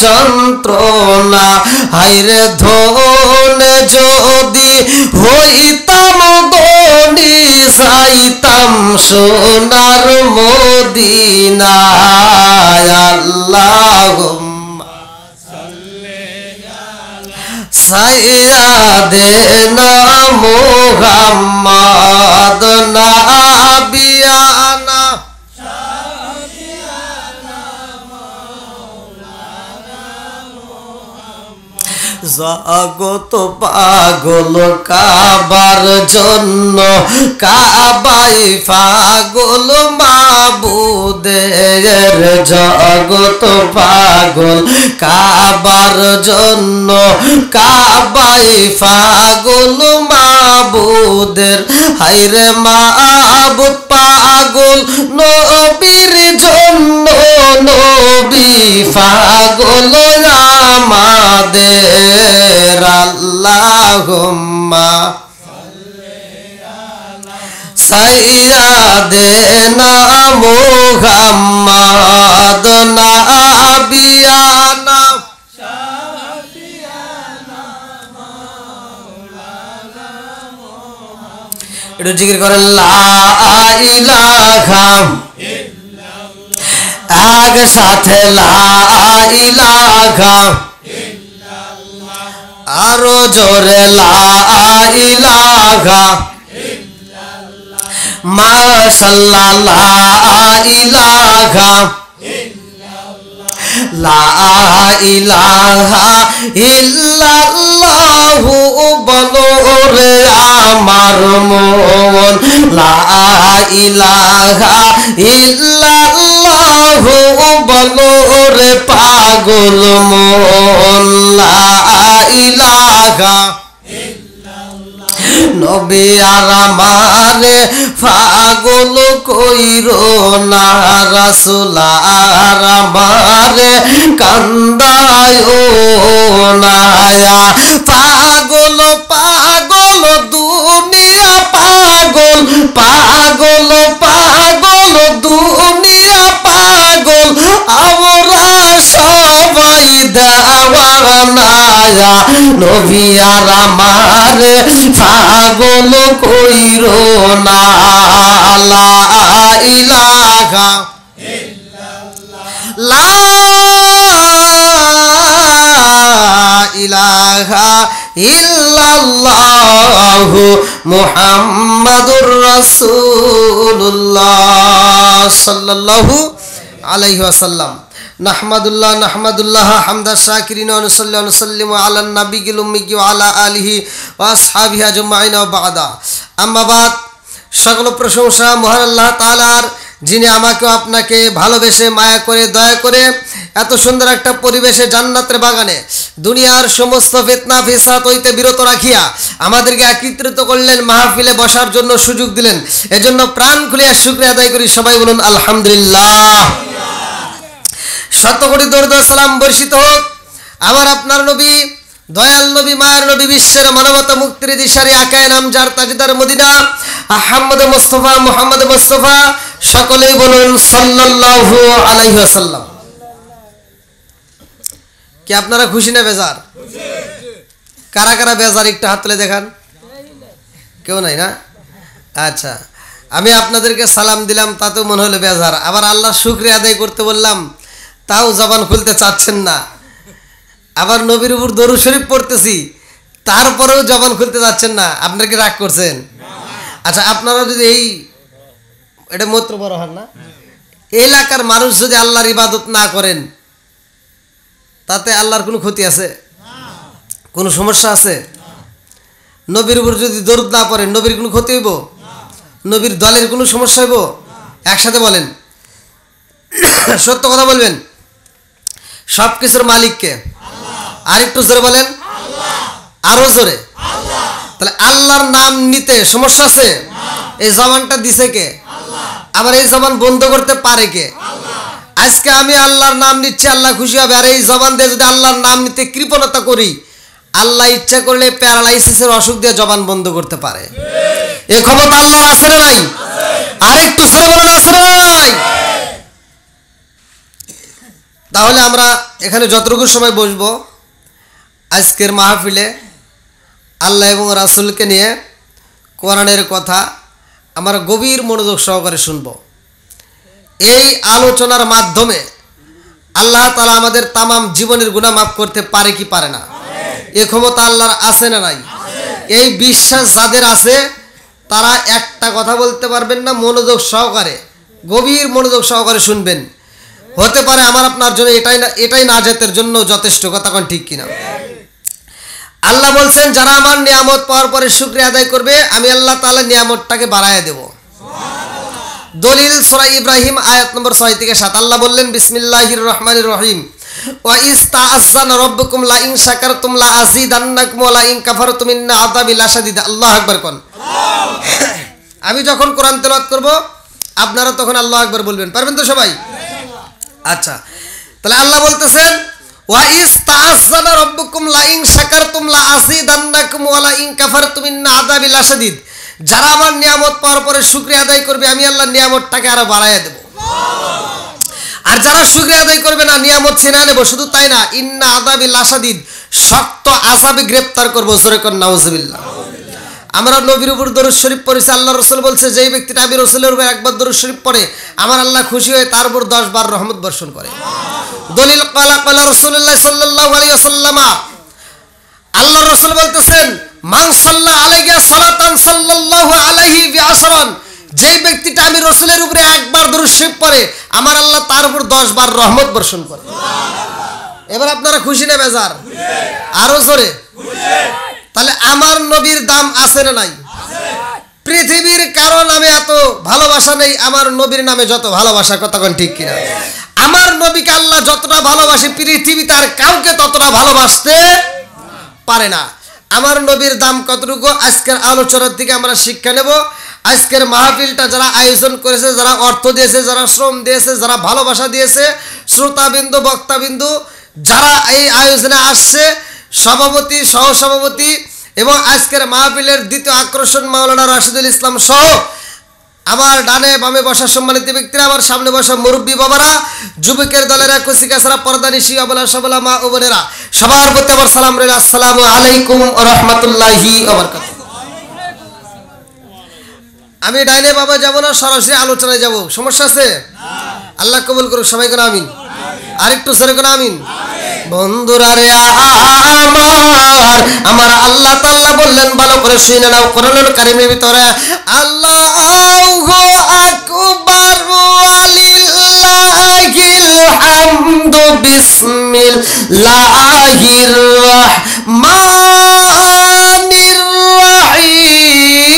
যন্ত্রণা হাইরে ধনে যদি হইতাম ধনী যাইতাম সোনার মদিনায় আল্লাহুম্মা সাইয়্যিদানা মুহাম্মদ নাবিয়ানা জগত পাগল কাবার জন্য কাবাই পাগল মাবুদের জগত পাগল কাবার জন্য কাবাই পাগল মাবুদের হায়রে মাবুদ পাগল নবীর জন্য নবী পাগল আমাদের আল্লাহুম্মা সাইয়্যিদানা মুহাম্মদ নাবিয়ানা একটু জিকির করেন লা ইলাহা আগে সাথে লা ইলাহা আরো জোরে লা ইলাহা মাশাআল্লাহ লা ইলাহা লা ইলাহা ইল্লাল্লাহু বলো রে আমার মন লা ইলাহা ইল্লাল্লাহু বলো রে পাগল মন লা ইলাহা নবী আর আমারে পাগল কইরো না রাসূল আর আমারে কান্দায়ো না পাগল পাগল দুনিয়া পাগল পাগল পাগল দুনিয়া পাগল আমরা সবাই দেওয়ানা নবী আর আমারে পাগল কইরো না লা ইলাহা ইল্লাল্লাহ লা ইলাহা ইল্লাল্লাহু মুহাম্মাদুর রাসূলুল্লাহ সাল্লাল্লাহু আলাইহি ওয়াসাল্লাম নাহমাদুল্লাহ হামদা শাকিরিন ওয়া নুসাল্লি ওয়া নুসাল্লিমু আলান নাবিয়্যিল উম্মি ওয়া আলা আলিহি ওয়া আসহাবিহি আজমাইন ওয়া বা'দা আম্মা বাদ সকল প্রশংসা মহান আল্লাহ তাআলার যিনি আমাকে আপনাকে ভালোবেসে মায়া করে দয়া করে এত সুন্দর একটা পরিবেশে জান্নাতের বাগানে দুনিয়ার সমস্ত ফিতনা ফিসাদ হইতে বিরত রাখিয়া আমাদেরকে একত্রিত করলেন মাহফিলে বসার জন্য সুযোগ দিলেন এজন্য প্রাণ খুলে শুকরিয়া আদায় করি সবাই বলুন আলহামদুলিল্লাহ শত কোটি দরুদ সালাম বর্ষিত হোক আমার আপনার নবী দয়াল নবী মায়ের নবী বিশ্বের মানবতা মুক্তির দিশারি আকায়ে নামজার তাজদার মদিনা আহমদ মুস্তাফা মুহাম্মদ মুস্তাফা সকলেই বলুন সাল্লাল্লাহু আলাইহি ওয়াসাল্লাম কি আপনারা খুশি না বেজার কারা কারা বেজার একটু হাত তুলে দেখান কেউ নাই না আচ্ছা আমি আপনাদেরকে সালাম দিলাম তাতেও মনে হলো বেজার আবার আল্লাহর শুকরিয়া আদায় করতে বললাম তাও জবান খুলতে চাচ্ছেন না আবার নবীর উপর দরুদ শরীফ পড়তেছি তারপরেও জবান খুলতে যাচ্ছেন না আপনারা কি রাগ করছেন আচ্ছা আপনারা যদি এই এটা মৈত্র বড় হন না এই এলাকার মানুষ যদি আল্লাহর ইবাদত না করেন তাতে আল্লাহর কোনো ক্ষতি আছে কোনো সমস্যা আছে নবীর উপর যদি দরুদ না পড়েন নবীর কোনো ক্ষতি হইব নবীর দলের কোনো সমস্যা হইব একসাথে বলেন সত্য কথা বলবেন সব কিছুর মালিককে আর একটু জোরে বলেন আরো জোরে তাহলে আল্লাহর নাম নিতে সমস্যা আছে এই জবানটা দিছে কে আবার এই জবান বন্ধ করতে পারে কে আজকে আমি আল্লাহর নাম নিচ্ছি আল্লাহ খুশি হবে আর এই জবান দিয়ে যদি আল্লাহর নাম নিতে কৃপণতা করি আল্লাহ ইচ্ছা করলে প্যারালাইসিসের অসুখ দিয়ে জবান বন্ধ করতে পারে এই ক্ষমতা আল্লাহর আছে না নাই আর একটু জোরে বলেন আছে না নাই তাহলে আমরা এখানে যতটুকু সময় বসবো আজকের মাহফিলে আল্লাহ এবং রাসূলকে নিয়ে কোরআনের কথা আমরা গভীর মনোযোগ সহকারে শুনব। এই আলোচনার মাধ্যমে আল্লাহ তাআলা আমাদের তামাম জীবনের গুনাহ মাফ করতে পারে কি পারে না? এই ক্ষমতা আল্লাহর আছে না নাই? এই বিশ্বাস যাদের আছে তারা একটা কথা বলতে পারবেন না, মনোযোগ সহকারে গভীর মনোযোগ সহকারে শুনবেন। হতে পারে আমার আপনার জন্য এটাই নাজাতের জন্য যথেষ্ট, কথা কোন ঠিক কিনা? আল্লাহ বলছেন যারা আমার নিয়ামত পাওয়ার পরে শুকরিয়া আদায় করবে আমি আল্লাহ তাআলা নিয়ামতটাকে বাড়ায়া দেব। দলিল সূরা ইব্রাহিম আয়াত নম্বর 6 থেকে 7 আল্লাহ বললেন বিসমিল্লাহির রহমানির রহিম ওয়া ইস্তাআযানা রাব্বুকুম লা ইন শাকারতুম লা আযীদান্নাকুম ওয়া লা ইন কাফারতুম ইন্না আযাবি লাশাদীদ। আল্লাহু আকবার কোন। আমি যখন কোরআন তেলাওয়াত করব আপনারা তখন আল্লাহু আকবার বলবেন, পারবেন তো সবাই? আচ্ছা, তাহলে আল্লাহ বলতেছেন ওয়া ইস্তাআযানা রাব্বুকুম লা ইন শাকারতুম লা আযীদান্নাকুম ওয়া লা ইন কাফারতুম ইন্না আযাবি লাশাদীদ। যারা আমার নিয়ামত পাওয়ার পরে শুকরিয়া আদায় করবে আমি আল্লাহ নিয়ামতটাকে আরো বাড়ায়া দেব। আর যারা শুকরিয়া আদায় করবে না নিয়ামত ছিনিয়ে নেব। শুধু তাই না, ইন্না আযাবি লাশাদীদ, শক্ত আযাবে গ্রেফতার করব। জোরে কোন নাউজুবিল্লাহ। আমরা নবীর উপর দরুদ শরীফ পড়েছি, আল্লাহ রাসূল বলছে যেই ব্যক্তিটা আমি রাসূলের উপর একবার দরুদ শরীফ পড়ে আমার আল্লাহ খুশি হয়ে তার উপর 10 বার রহমত বর্ষণ করে। দলিল ক্বালা রাসূলুল্লাহ সাল্লাল্লাহু আলাইহি ওয়াসাল্লাম, আল্লাহ রাসূল বলতেছেন মান সাল্লা আলাইহি সালাতান সাল্লাল্লাহু আলাইহি বিআশরান, যেই ব্যক্তিটা আমি রাসূলের উপরে একবার দরুদ শরীফ পড়ে আমার আল্লাহ তার উপর 10 বার রহমত বর্ষণ করে। এবার আপনারা খুশি না বেজার? আরো জোরে। তাহলে আমার নবীর দাম আছে না নাই? পৃথিবীর কারো নামে এত ভালোবাসা নেই আমার নবীর নামে যত ভালোবাসা, কথা কোন ঠিক কিনা? আমার নবীকে আল্লাহ যতটা ভালোবাসে পৃথিবীতে আর কাউকে ততটা ভালোবাসতে পারে না। আমার নবীর দাম কতটুকু আজকের আলোচনার থেকে আমরা শিক্ষা নেব। আজকের মাহফিলটা যারা আয়োজন করেছে, যারা অর্থ দিয়েছে, যারা শ্রম দিয়েছে, যারা ভালোবাসা দিয়েছে, শ্রোতাবিন্দু বক্তাবিন্দু যারা এই আয়োজনে আসছে, সভাপতি সহসভাপতি এবং আজকের মাহফিলের দ্বিতীয় আকর্ষণ মাওলানা রাশিদুল ইসলাম সহ আমার ডানে বামে বসা সম্মানিত ব্যক্তিরা, আমার সামনে বসা মুরব্বী বাবারা, যুবকের দলেরা, কুচিকাছাড়া পর্দানিশী অবলা সবলা মা ও বোনেরা, সবার প্রতি আমার সালাম রইল। আসসালামু আলাইকুম ওয়া রাহমাতুল্লাহি ওয়া বারাকাতুহু। আমি ডাইনে বাবা যাব না, সরাসরি আলোচনায় যাব, সমস্যা আছে? আল্লাহ কবুল করুক, সবাই কোন আমিন। আরেকটু জোরে কোন আমিন। বন্ধুরা রে আমার আল্লাহ তাআলা বললেন, ভালো করে শুনে নাও কোরআনুল কারীমের ভিতরে, আল্লাহু আকবার ওয়ালিল্লাহিল হামদু বিসমিল্লাহির রাহমানির রহিম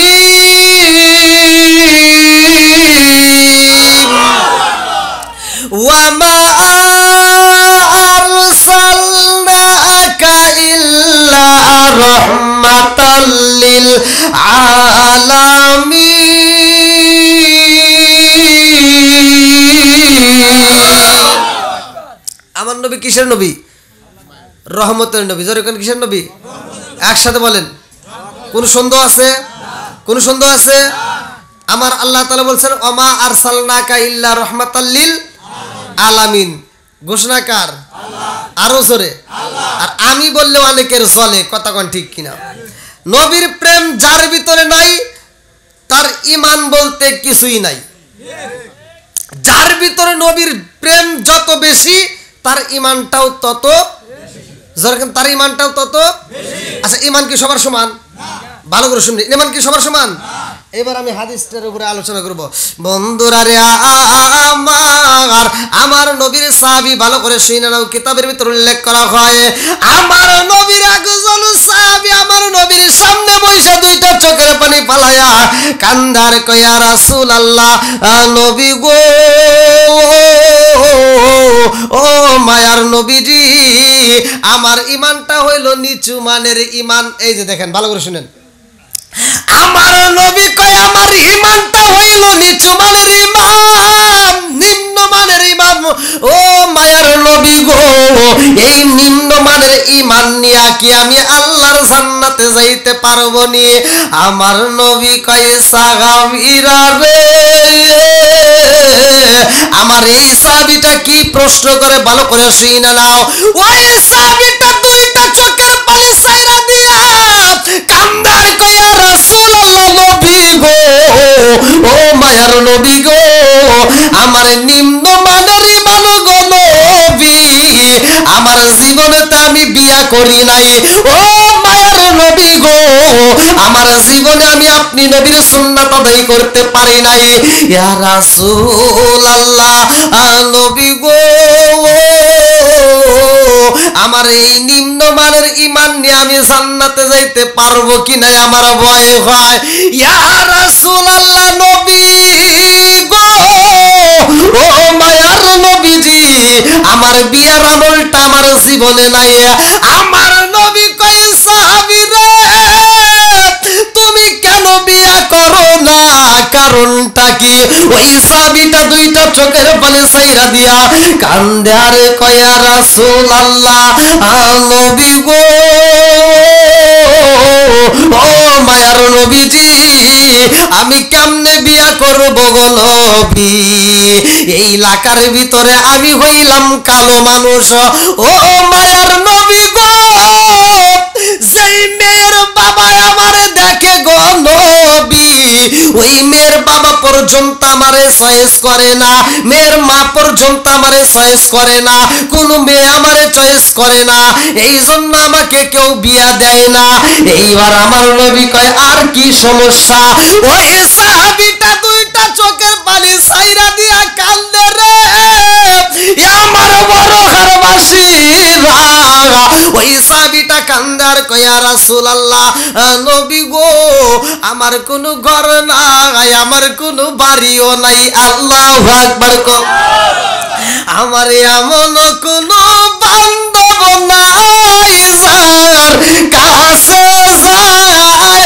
ওয়া মা আরসালনাকা ইল্লা রাহমাতাল লিল আলামিন। আমার নবী কিসের নবী? রহমতের নবী। জোরে কোন কিসের নবী? একসাথে বলেন। কোন সন্দেহ আছে? কোন সন্দেহ আছে? আমার আল্লাহ তাআলা বলছেন ওমা আরসালনাকা ইল্লা রাহমাতাল লিল আলামিন। ঘোষণাকার আরো জোরে। আর আমি বললে অনেকের জলে, কথা কোন ঠিক কিনা? নবীর প্রেম যার ভিতরে নাই তার ঈমান বলতে কিছুই নাই। যার ভিতরে নবীর প্রেম যত বেশি তার ঈমানটাও তত বেশি। তার ঈমানটাও তত বেশি। আচ্ছা, ঈমান কি সবার সমান? ভালো করে শুনবেন, ঈমান কি সবার সমান? এবার আমি হাদিসটার উপরে আলোচনা করব। বন্ধুরা রে আমার নবীর সাহাবী, ভালো করে শুনে নাও, কিতাবের ভিতর উল্লেখ করা হয় আমার নবীর একজন সাহাবী আমার নবীর সামনে বসে দুইটা চোখের পানি ফালায়া কান্দার কয়া রাসূলুল্লাহ, নবী গো, ও মায়ার নবীজি, আমার ঈমানটা হইল নিচু মানের ঈমান। এই যে দেখেন, ভালো করে শুনেন, আমার নবী কয় আমার ঈমানটা হইল নিচু মানের ঈমান, নিম্ন মানের ঈমান। ও মায়ার নবী গো, এই নিম্ন মানের মানের ঈমান নিয়া কি আমি আল্লাহর জান্নাতে যাইতে পারবো নি? আমার নবী কয় সাহাবীরা রে, আমার এই সাহাবীটা কি প্রশ্ন করে ভালো করে শুনে নাও। ওই সাহাবীটা দুইটা চোখের পানি ছাইরা দিয়া কান্দার কয় ইয়া রাসূলুল্লাহ, নবী গো, ও মায়ার নবী গো, আমার নিম্ন মানের ঈমান গো নবী, আমার জীবনেতে আমি বিয়া করি নাই। ও মায়ার নবী গো, আমার জীবনে আমি আপনি নবীর সুন্নাত আদায় করতে পারি নাই। ইয়া রাসূলুল্লাহ, নবী গো, আমার এই নিম্নমানের ঈমান নিয়ে আমি জান্নাতে যাইতে পারবো কিনা আমার ভয় হয়। ইয়া রাসূলুল্লাহ, নবী গো, ও মায়ার নবীজি, আমার বিয়ার আমলটা আমার জীবনে নাই। আমার নবী কয় সাহাবী রে, তুমি কেন বিয়া করো না? কারণটা কি? ওই সাহাবীটা দুইটা চোখের পানি ছাইরা দিয়া কান্দে আর কয় ইয়া রাসূলুল্লাহ, নবী গো, ও মায়ার নবীজি, আমি কেমনে বিয়া করব গো নবী? এই এলাকার ভিতরে আমি হইলাম কালো মানুষ। ও মায়ার নবী গো, যেই মেয়ের বাবা আমার দেখে গো নবী, ওই মেয়ের বাবা পর্যন্ত আমারে চয়েস করে না, মেয়ের মা পর্যন্ত আমারে চয়েস করে না, কোন মেয়ে আমারে চয়েস করে না, এই জন্য আমাকে কেউ বিয়া দেয় না। এইবার আমার নবী কয় আর কি সমস্যা? ওই সাহাবীটা দুইটা চোখের পানি ছাইরা দিয়া কান্দে রে, আমার বড় ঘরবাসীরা। ওই সাহাবীটা কান্দার কয় ইয়া রাসূলুল্লাহ, নবী গো, আমার কোনো ঘর নাই, আমার কোনো বাড়িও নাই। আল্লাহু আকবার কও। আমার এমন কোনো বান্ধব নাই যার কাছে যায়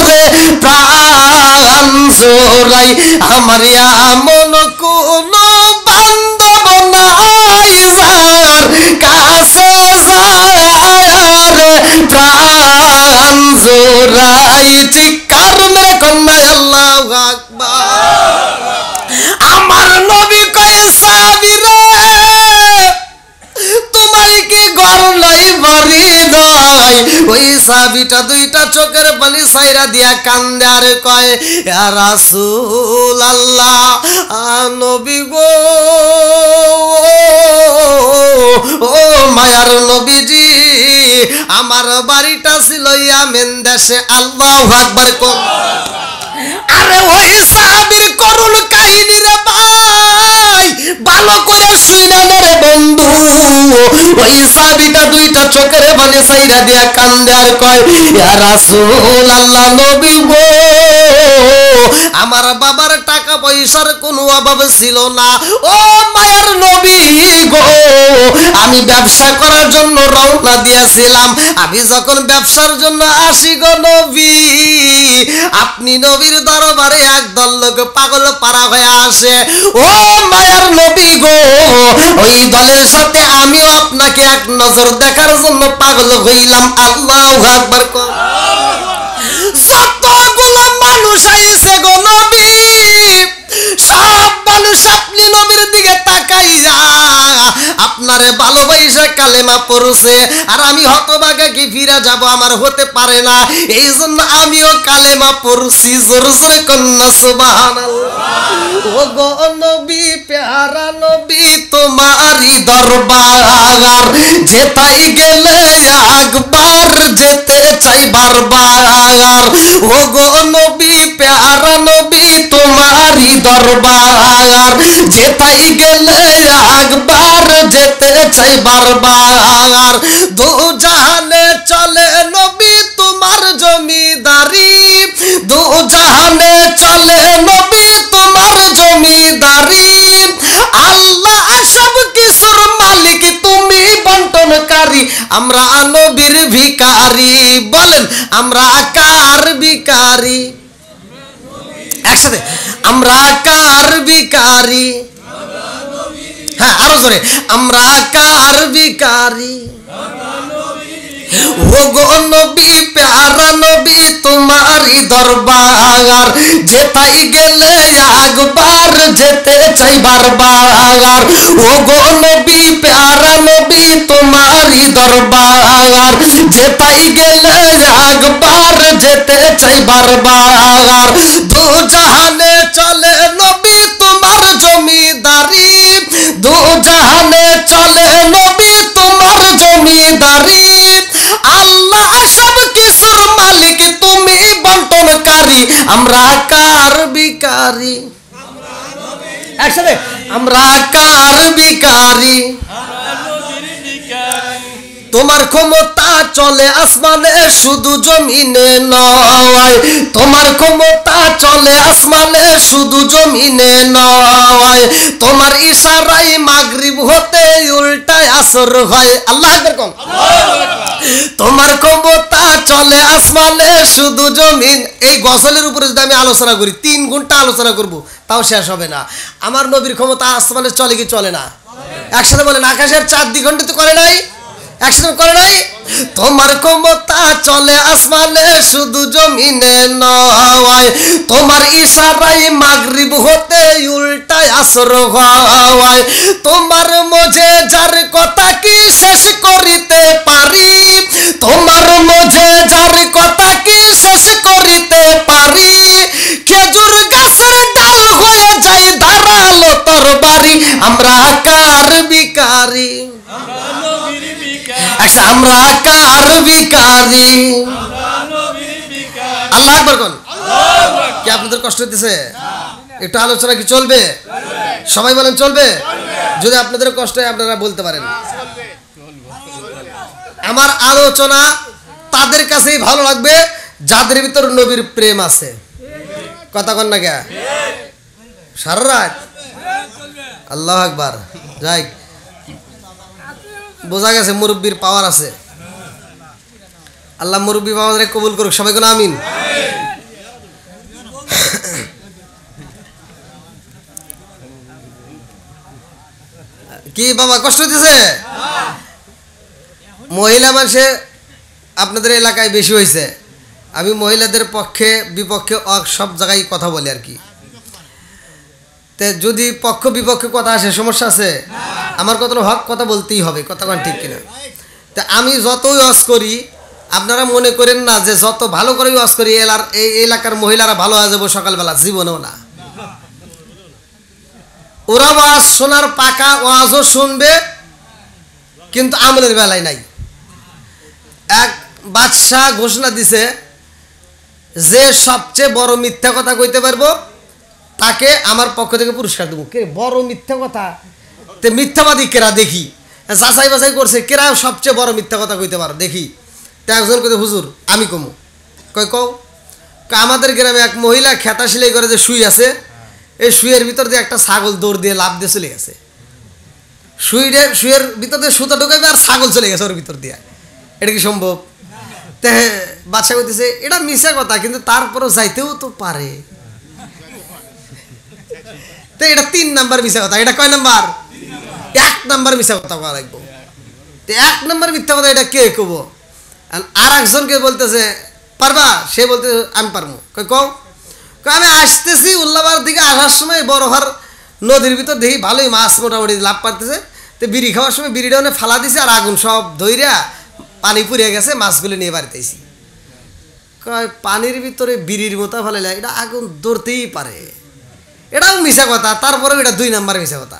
রে প্রাণ জোড়াই। আমার এমন কোনো বান্ধব নাই যার কাছে যায় রে প্রাণ জোড়াই। চিৎকার মেরে কন্যা আল্লাহু আকবার। আমার নবী কয় সাহাবী রে, তোমার কি ঘর নাই, বাড়ি নাই? ওই সাহাবীটা দুইটা চোখের পানি ছাইরা দিয়া কান্দে আর কয় ইয়া রাসূলুল্লাহ, নবী গো, ও মায়ার নবীজি, আমার বাড়িটা ছিল ইয়ামেন দেশে। আল্লাহু আকবার কও। আরে ওই সাহাবীর করুণ কাহিনী রে ভাই, ভালো করে শুইনা রে বন্ধু। ওই সাহাবীটা দুইটা চোখের পানি ছাইরা দিয়া কান্দে আর কয় ইয়া রাসূলুল্লাহ, নবী গো, আমার বাবার টাকা পয়সার কোনো অভাব ছিল না। ও মায়ার নবী গো, আমি ব্যবসা করার জন্য রওনা দিয়েছিলাম। আমি যখন ব্যবসার জন্য আসি গো নবী, আপনি নবীর দরবারে একদল লোক পাগল পারা হয়ে আসে। ও মায়ার নবী গো, ওই দলের সাথে আমিও আপনাকে এক নজর দেখার জন্য পাগল হইলাম। আল্লাহু আকবার কও। যতগুলো মানুষ আইছে গো নবী, সব মানুষ আপনি নবীর দিকে তাকাইয়া আপনারে ভালোবাসা কালেমা পড়ছে। আর আমি হতভাগা কি ফিরা যাব, আমার হতে পারে না, এই জন্য আমিও কালেমা পড়ছি। জোর জোরে কন্যা সুবহানাল্লাহ। ও গো নবী, প্যারা নবী, তোমারই দরবার যেতাই গেলে একবার যেতে চাই বারবার। ও গো নবী, প্যারা নবী, তোমারই দরবার যেতাই গেলে একবার যেতে চাই বারবার। দু জাহানে চলে নবী তোমার জমিদারি, দু জাহানে চলে নবী তোমার জমিদারি। আল্লাহ সব কিছুর মালিক, তুমি বন্টনকারী। আমরা নবীর ভিখারি। বলেন আমরা কার ভিখারি? একসাথে, আমরা কার ভিখারি? হ্যাঁ, আরো জোরে, আমরা কার ভিখারি? ও গো নবী প্যারা নবী তোমারই দরবার যেতাই গেলে একবার যেতে চাই বারবার ও গো নবী প্যারা নবী তোমারই দরবার যেতাই গেলে একবার যেতে চাই বারবার দু জাহানে চলে নবী তোমার জমিদারি দু জাহানে চলে নবী তোমার জমিদারি আল্লাহ সব কিছুর মালিক তুমি বন্টনকারী আমরা কার ভিখারি একসাথে আমরা কার ভিখারি তোমার ক্ষমতা চলে আসমানে শুধু জমিনে নয় তোমার ক্ষমতা চলে আসমানে শুধু জমিনে নয় তোমার ইশারায় মাগরিব হতে উল্টায় আসর হয় আল্লাহু আকবার কোন তোমার ক্ষমতা চলে আসমানে শুধু জমিন এই গজলের উপরে যদি আমি আলোচনা করি 3 ঘন্টা আলোচনা করব তাও শেষ হবে না আমার নবীর ক্ষমতা আসমানে চলে কি চলে না একসাথে বলেন আকাশের চাঁদ দ্বিখণ্ডিত করে নাই একসাথে করে নাই তোমার ক্ষমতা চলে আসমানে শুধু জমিনে নয় তোমার ইশারায় মাগরিব হতে উল্টায় আসর হয় তোমার মধ্যে যার কথা কি শেষ করিতে পারি তোমার মধ্যে যার কথা কি শেষ করিতে পারি খেজুর গাছের ডাল হয়ে যায় ধারালো তরবারি আমরা কার ভিখারি আমরা কার ভিখারি আল্লাহু আকবার কোন কি আপনাদের কষ্ট হইতেছে একটু আলোচনা কি চলবে সবাই বলেন চলবে যদি আপনাদের কষ্ট হয় আপনারা বলতে পারেন আমার আলোচনা তাদের কাছেই ভালো লাগবে যাদের ভিতর নবীর প্রেম আছে কথা কন না কে সারা রাত আল্লাহু আকবার যাই বোঝা গেছে মুরব্বির পাওয়ার আছে আল্লাহ মুরব্বি পাওয়ারে কবুল করুক সবাই কোন আমিন কি বাবা কষ্ট হইতেছে মহিলা মানুষে আপনাদের এলাকায় বেশি হয়েছে আমি মহিলাদের পক্ষে বিপক্ষে সব জায়গায় কথা বলি আর কি তে যদি পক্ষ বিপক্ষে কথা আসে সমস্যা আছে আমার কত হক কথা বলতেই হবে কথা কোন ঠিক কিনা তা আমি যতই ওয়াজ করি আপনারা মনে করেন না যে যত ভালো করে ওয়াজ করি এই এলাকার মহিলারা ভালো হয়ে যাবো সকালবেলা জীবনেও না ওরা ওয়াজ শোনার পাকা ওয়াজও শুনবে কিন্তু আমলের বেলায় নাই এক বাদশাহ ঘোষণা দিছে যে সবচেয়ে বড় মিথ্যা কথা কইতে পারবো তাকে আমার পক্ষ থেকে পুরস্কার দেবো কে বড় মিথ্যা কথা তে মিথ্যাবাদী কেরা দেখি যাচাই বাছাই করছে কেরা সবচেয়ে বড় মিথ্যা কথা কইতে পারো দেখি তে একজন কইতে হুজুর আমি কমু কই কও আমাদের গ্রামে এক মহিলা খেতা সেলাই করে যে শুই আছে এই শুয়ের ভিতর দিয়ে একটা ছাগল দৌড় দিয়ে লাফ দিয়ে চলে গেছে শুয়ের ভিতর দিয়ে সুতা ঢুকাবে আর ছাগল চলে গেছে ওর ভিতর দিয়ে এটা কি সম্ভব তে বাদশা কইতেছে এটা মিছা কথা কিন্তু তারপরও যাইতেও তো পারে তো এটা 3 নাম্বার মিছা কথা এটা কয় নাম্বার 1 নাম্বার মিছা কথা কওয়া লাগবে তো 1 নাম্বার মিথ্যা কথা এটা কে কব আর একজনকে বলতেছে পারবা সে বলতে আমি পারবো কই কও আমি আসতেছি উল্লাবার দিকে আসার সময় বড়হার নদীর ভিতর দেখি ভালোই মাছ মোটামুটি লাভ পারতেছে তো বিড়ি খাওয়ার সময় বিড়িটা ওনে ফালা দিছে আর আগুন সব ধইরা পানি পুড়ে গেছে মাছগুলো নিয়ে বাড়িতে আইছি কয় পানির ভিতরে বিড়ির মতো ফেলে এটা আগুন ধরতেই পারে এটাও মিছা কথা তারপরেও এটা 2 নাম্বার মিছা কথা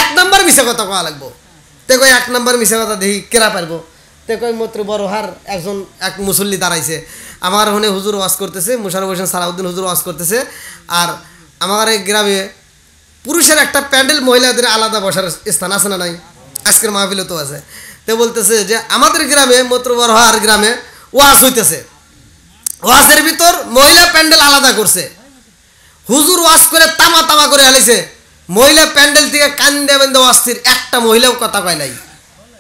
1 নাম্বার মিছা কথা কোয়া লাগবো তে কয় 1 নাম্বার মিছা কথা দেখি কেরা পারবো তে কয় মাত্র বড়হার একজন এক মুসল্লি দাঁড়াইছে আমার হনে হুজুর ওয়াজ করতেছে মুশাররফ হোসেন সালাউদ্দিন হুজুর ওয়াজ করতেছে আর আমার এই গ্রামে পুরুষের একটা প্যান্ডেল মহিলাদের আলাদা বসার স্থান আছে না নাই আজকের মাহফিলে তো আছে তে বলতেছে যে আমাদের গ্রামে মাত্র বড়হার গ্রামে ওয়াজ হইতেছে ওয়াজের ভিতর মহিলা প্যান্ডেল আলাদা করছে হুজুর ওয়াজ করে তামা তামা করে আলাইছে মহিলা প্যান্ডেল থেকে কান্দে বেন্দে অস্থির একটা মহিলাও কথা কয় নাই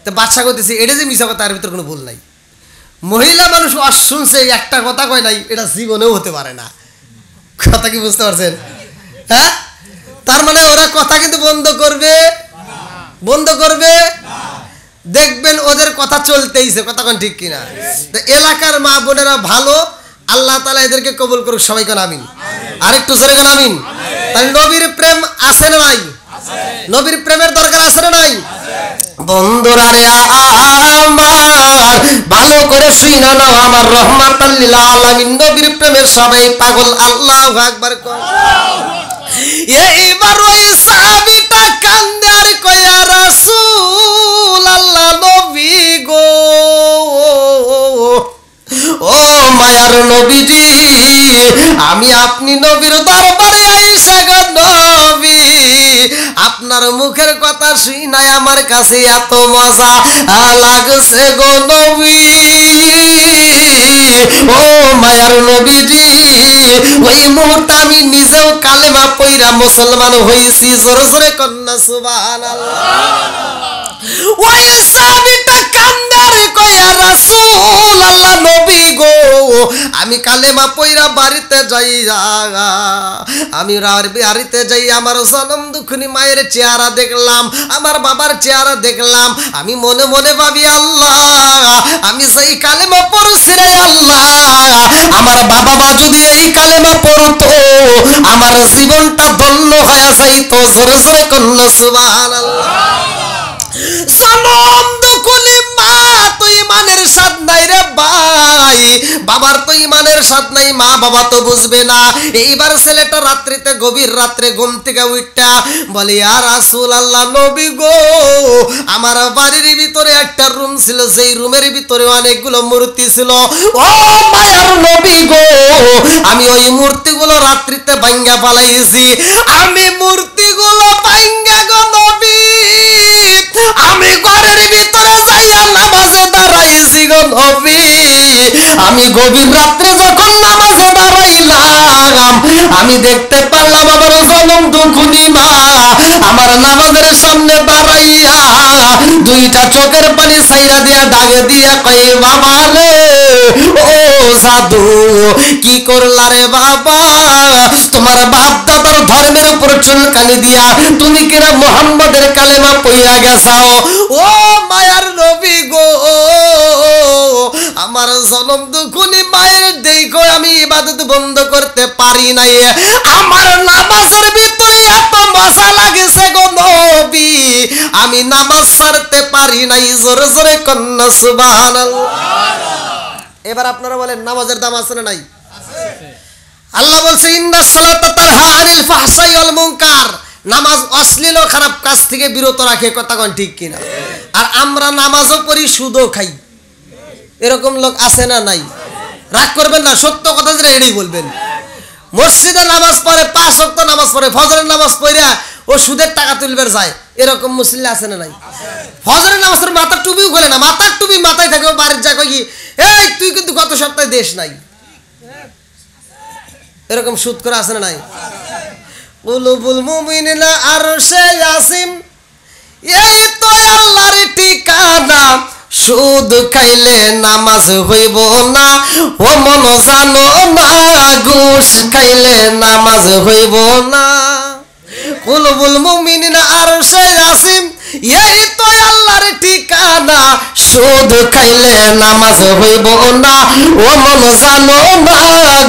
তো বাদশা কইতেছে এটা যে মিছা কথা এর ভিতর কোনো ভুল নাই মহিলা মানুষ ওয়াজ শুনছে একটা কথা কয় নাই এটা জীবনেও হতে পারে না কথা কি বুঝতে পারছেন হ্যাঁ তার মানে ওরা কথা কিন্তু বন্ধ করবে দেখবেন ওদের কথা চলতেইছে, কথা কোন ঠিক কিনা? তো এলাকার মা বোনেরা ভালো, আল্লাহ তাআলা এদেরকে কবুল করুক, সবাই কোন আমিন। আর একটু জোরে কোন আমিন। তাহলে নবীর প্রেম আছে না নাই? নবীর প্রেমের দরকার আছে না নাই? বন্ধুরা রে আমার ভালো করে শুইনা নাও, আমার রহমাতাল লিল আলামিন নবীর প্রেমের সবাই পাগল। আল্লাহু আকবার কর। এইবার ওই সাহাবীটা কান্দে আর কয়, ইয়া রাসূল আল্লাহ, নবী গো, ও মায়ার নবীজি, আমি আপনি নবীর দরবারে আইসা গো নবী, আপনার মুখের কথা শুই নাই আমার কাছে এত মজা লাগছে গো নবী। ও মায়ার নবীজি, ওই মুহূর্তে আমি নিজেও কালেমা পইরা মুসলমান হইছি। জোরে জোরে কন্যা সুবহানাল্লাহ। ওই সাহাবীটা কান্দার কয়া, রাসূল আল্লাহ নবী গো, আমি কালেমা পইরা বাড়িতে যাই, আমি বাড়িতে যাই, আমার জনম দুঃখিনী মায়ের চেহারা দেখলাম, আমার বাবার চেহারা দেখলাম, আমি মনে মনে ভাবি, আল্লাহ আমি সেই কালেমা পড়ছি রে আল্লাহ, আমার বাবা মা যদি এই কালেমা পড়তো আমার জীবনটা ধন্য হয়ে যাইতো। জোরে জোরে কন্যা সুবহানাল্লাহ। জনম দুঃখিনী মা তো ইমানের স্বাদ নাই রে ভাই, বাবার তো ইমানের স্বাদ নাই, মা বাবা তো বুঝবে না। এইবার ছেলেটা রাত্রিতে, গভীর রাত্রে ঘুম থেকে উঠা বলে, ইয়া রাসূল আল্লাহ নবী গো, আমার বাড়ির ভিতরে একটা রুম ছিল, সেই রুমের ভিতরে অনেকগুলো মূর্তি ছিল, ও মায়ার নবী গো, আমি ওই মূর্তিগুলো রাত্রিতে ভাঙ্গা ফালাইছি, আমি মূর্তিগুলো ভাঙ্গা গো নবী আমি ঘরের ভিতরে যাইয়া নামাজে দাঁড়াইছি গো নবী। আমি গভীর রাত্রে যখন নামাজে দাঁড়াইলাম, আমি দেখতে পারলাম আমার জনম দুঃখিনী মা আমার নামাজের সামনে দাঁড়াইয়া দুইটা চোখের পানি ছাইরা দিয়া দাগে দিয়া কই, বাবা রে ও সাধু, কি করলা রে বাবা, তোমার বাপ দাদার ধর্মের উপর চুলকানি দিয়া তুমি কিনা মুহাম্মাদের কালেমা পইরা গেছাও। ও মায়ার নবী গো, আমার জনম দুঃখিনী মায়ের দেখো আমি ইবাদত বন্ধ করতে পারি নাই, আমার নামাজের ভিতরে এত মজা লাগেছে গো নবী, আমি নামাজ ছাড়তে পারি নাই। জোরে জোরে কন্যা সুবহানাল্লাহ। এবার আপনারা বলেন, নামাজের দাম আছে না নাই? আল্লাহ বলছে, ইন্নাস সালাতা তানহা আনিল ফাহশাই ওয়াল মুনকার, নামাজ অশ্লীল ও খারাপ কাজ থেকে বিরত রাখে, কথা কোন ঠিক কিনা? আর আমরা নামাজও পড়ি, সুদও খাই, এরকম লোক আছে না নাই? রাগ করবেন না, সত্য কথা যেটা এটাই বলবেন। মসজিদে নামাজ পড়ে, 5 ওয়াক্ত নামাজ পড়ে, ফজরের নামাজ পড়ে ও সুদের টাকা তুলবার যায়, এরকম মুসলিম আছে না নাই? ফজরের নামাজের মাথার টুপিও খোলে না, মাথার টুপি মাথায় থাকে, বাড়ির যা কই, এই তুই কিন্তু গত সপ্তাহে দেশ নাই, এরকম সুদ করে আছে না নাই? কুলুবুল মুমিনিনা আরশে ইয়াসিম, এই তো আল্লাহর ঠিকানা, সুদ খাইলে নামাজ হইব না, ও মন জানো না, ঘুষ খাইলে নামাজ হইব না। কুলুবুল মুমিনিনা আরশে ইয়াসিম, এই তো আল্লাহর ঠিকানা, সুদ খাইলে নামাজ হইব না, ও মন জানো না,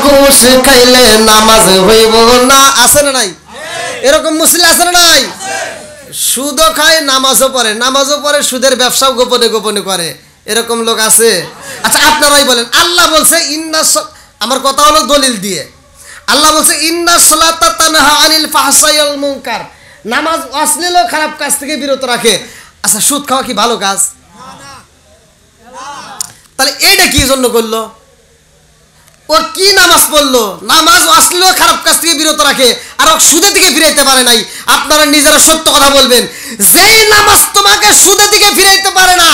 ঘুষ খাইলে নামাজ হইব না। আছে না নাই? এরকম মুসলিম আছে না নাই? সুদও খায়, নামাজও পড়ে, নামাজও পড়ে, সুদের ব্যবসাও গোপনে গোপনে করে, এরকম লোক আছে? আচ্ছা আপনারাই বলেন, আল্লাহ বলছে আমার কথা হলো দলিল দিয়ে, আল্লাহ বলছে ইন্নাস সালাতা তানহা আনিল ফাহশাই ওয়াল মুনকার, নামাজ অশ্লীল ও খারাপ কাজ থেকে বিরত রাখে। আচ্ছা সুদ খাওয়া কি ভালো কাজ? তাহলে এইটা কি জন্য করলো? ও কি নামাজ পড়লো? নামাজ অশ্লীল ও খারাপ কাজ থেকে বিরত রাখে, আর সুদের দিকে ফিরাইতে পারে নাই। আপনারা নিজেরা সত্য কথা বলবেন, যেই নামাজ তোমাকে সুদের দিকে ফিরাইতে পারে না,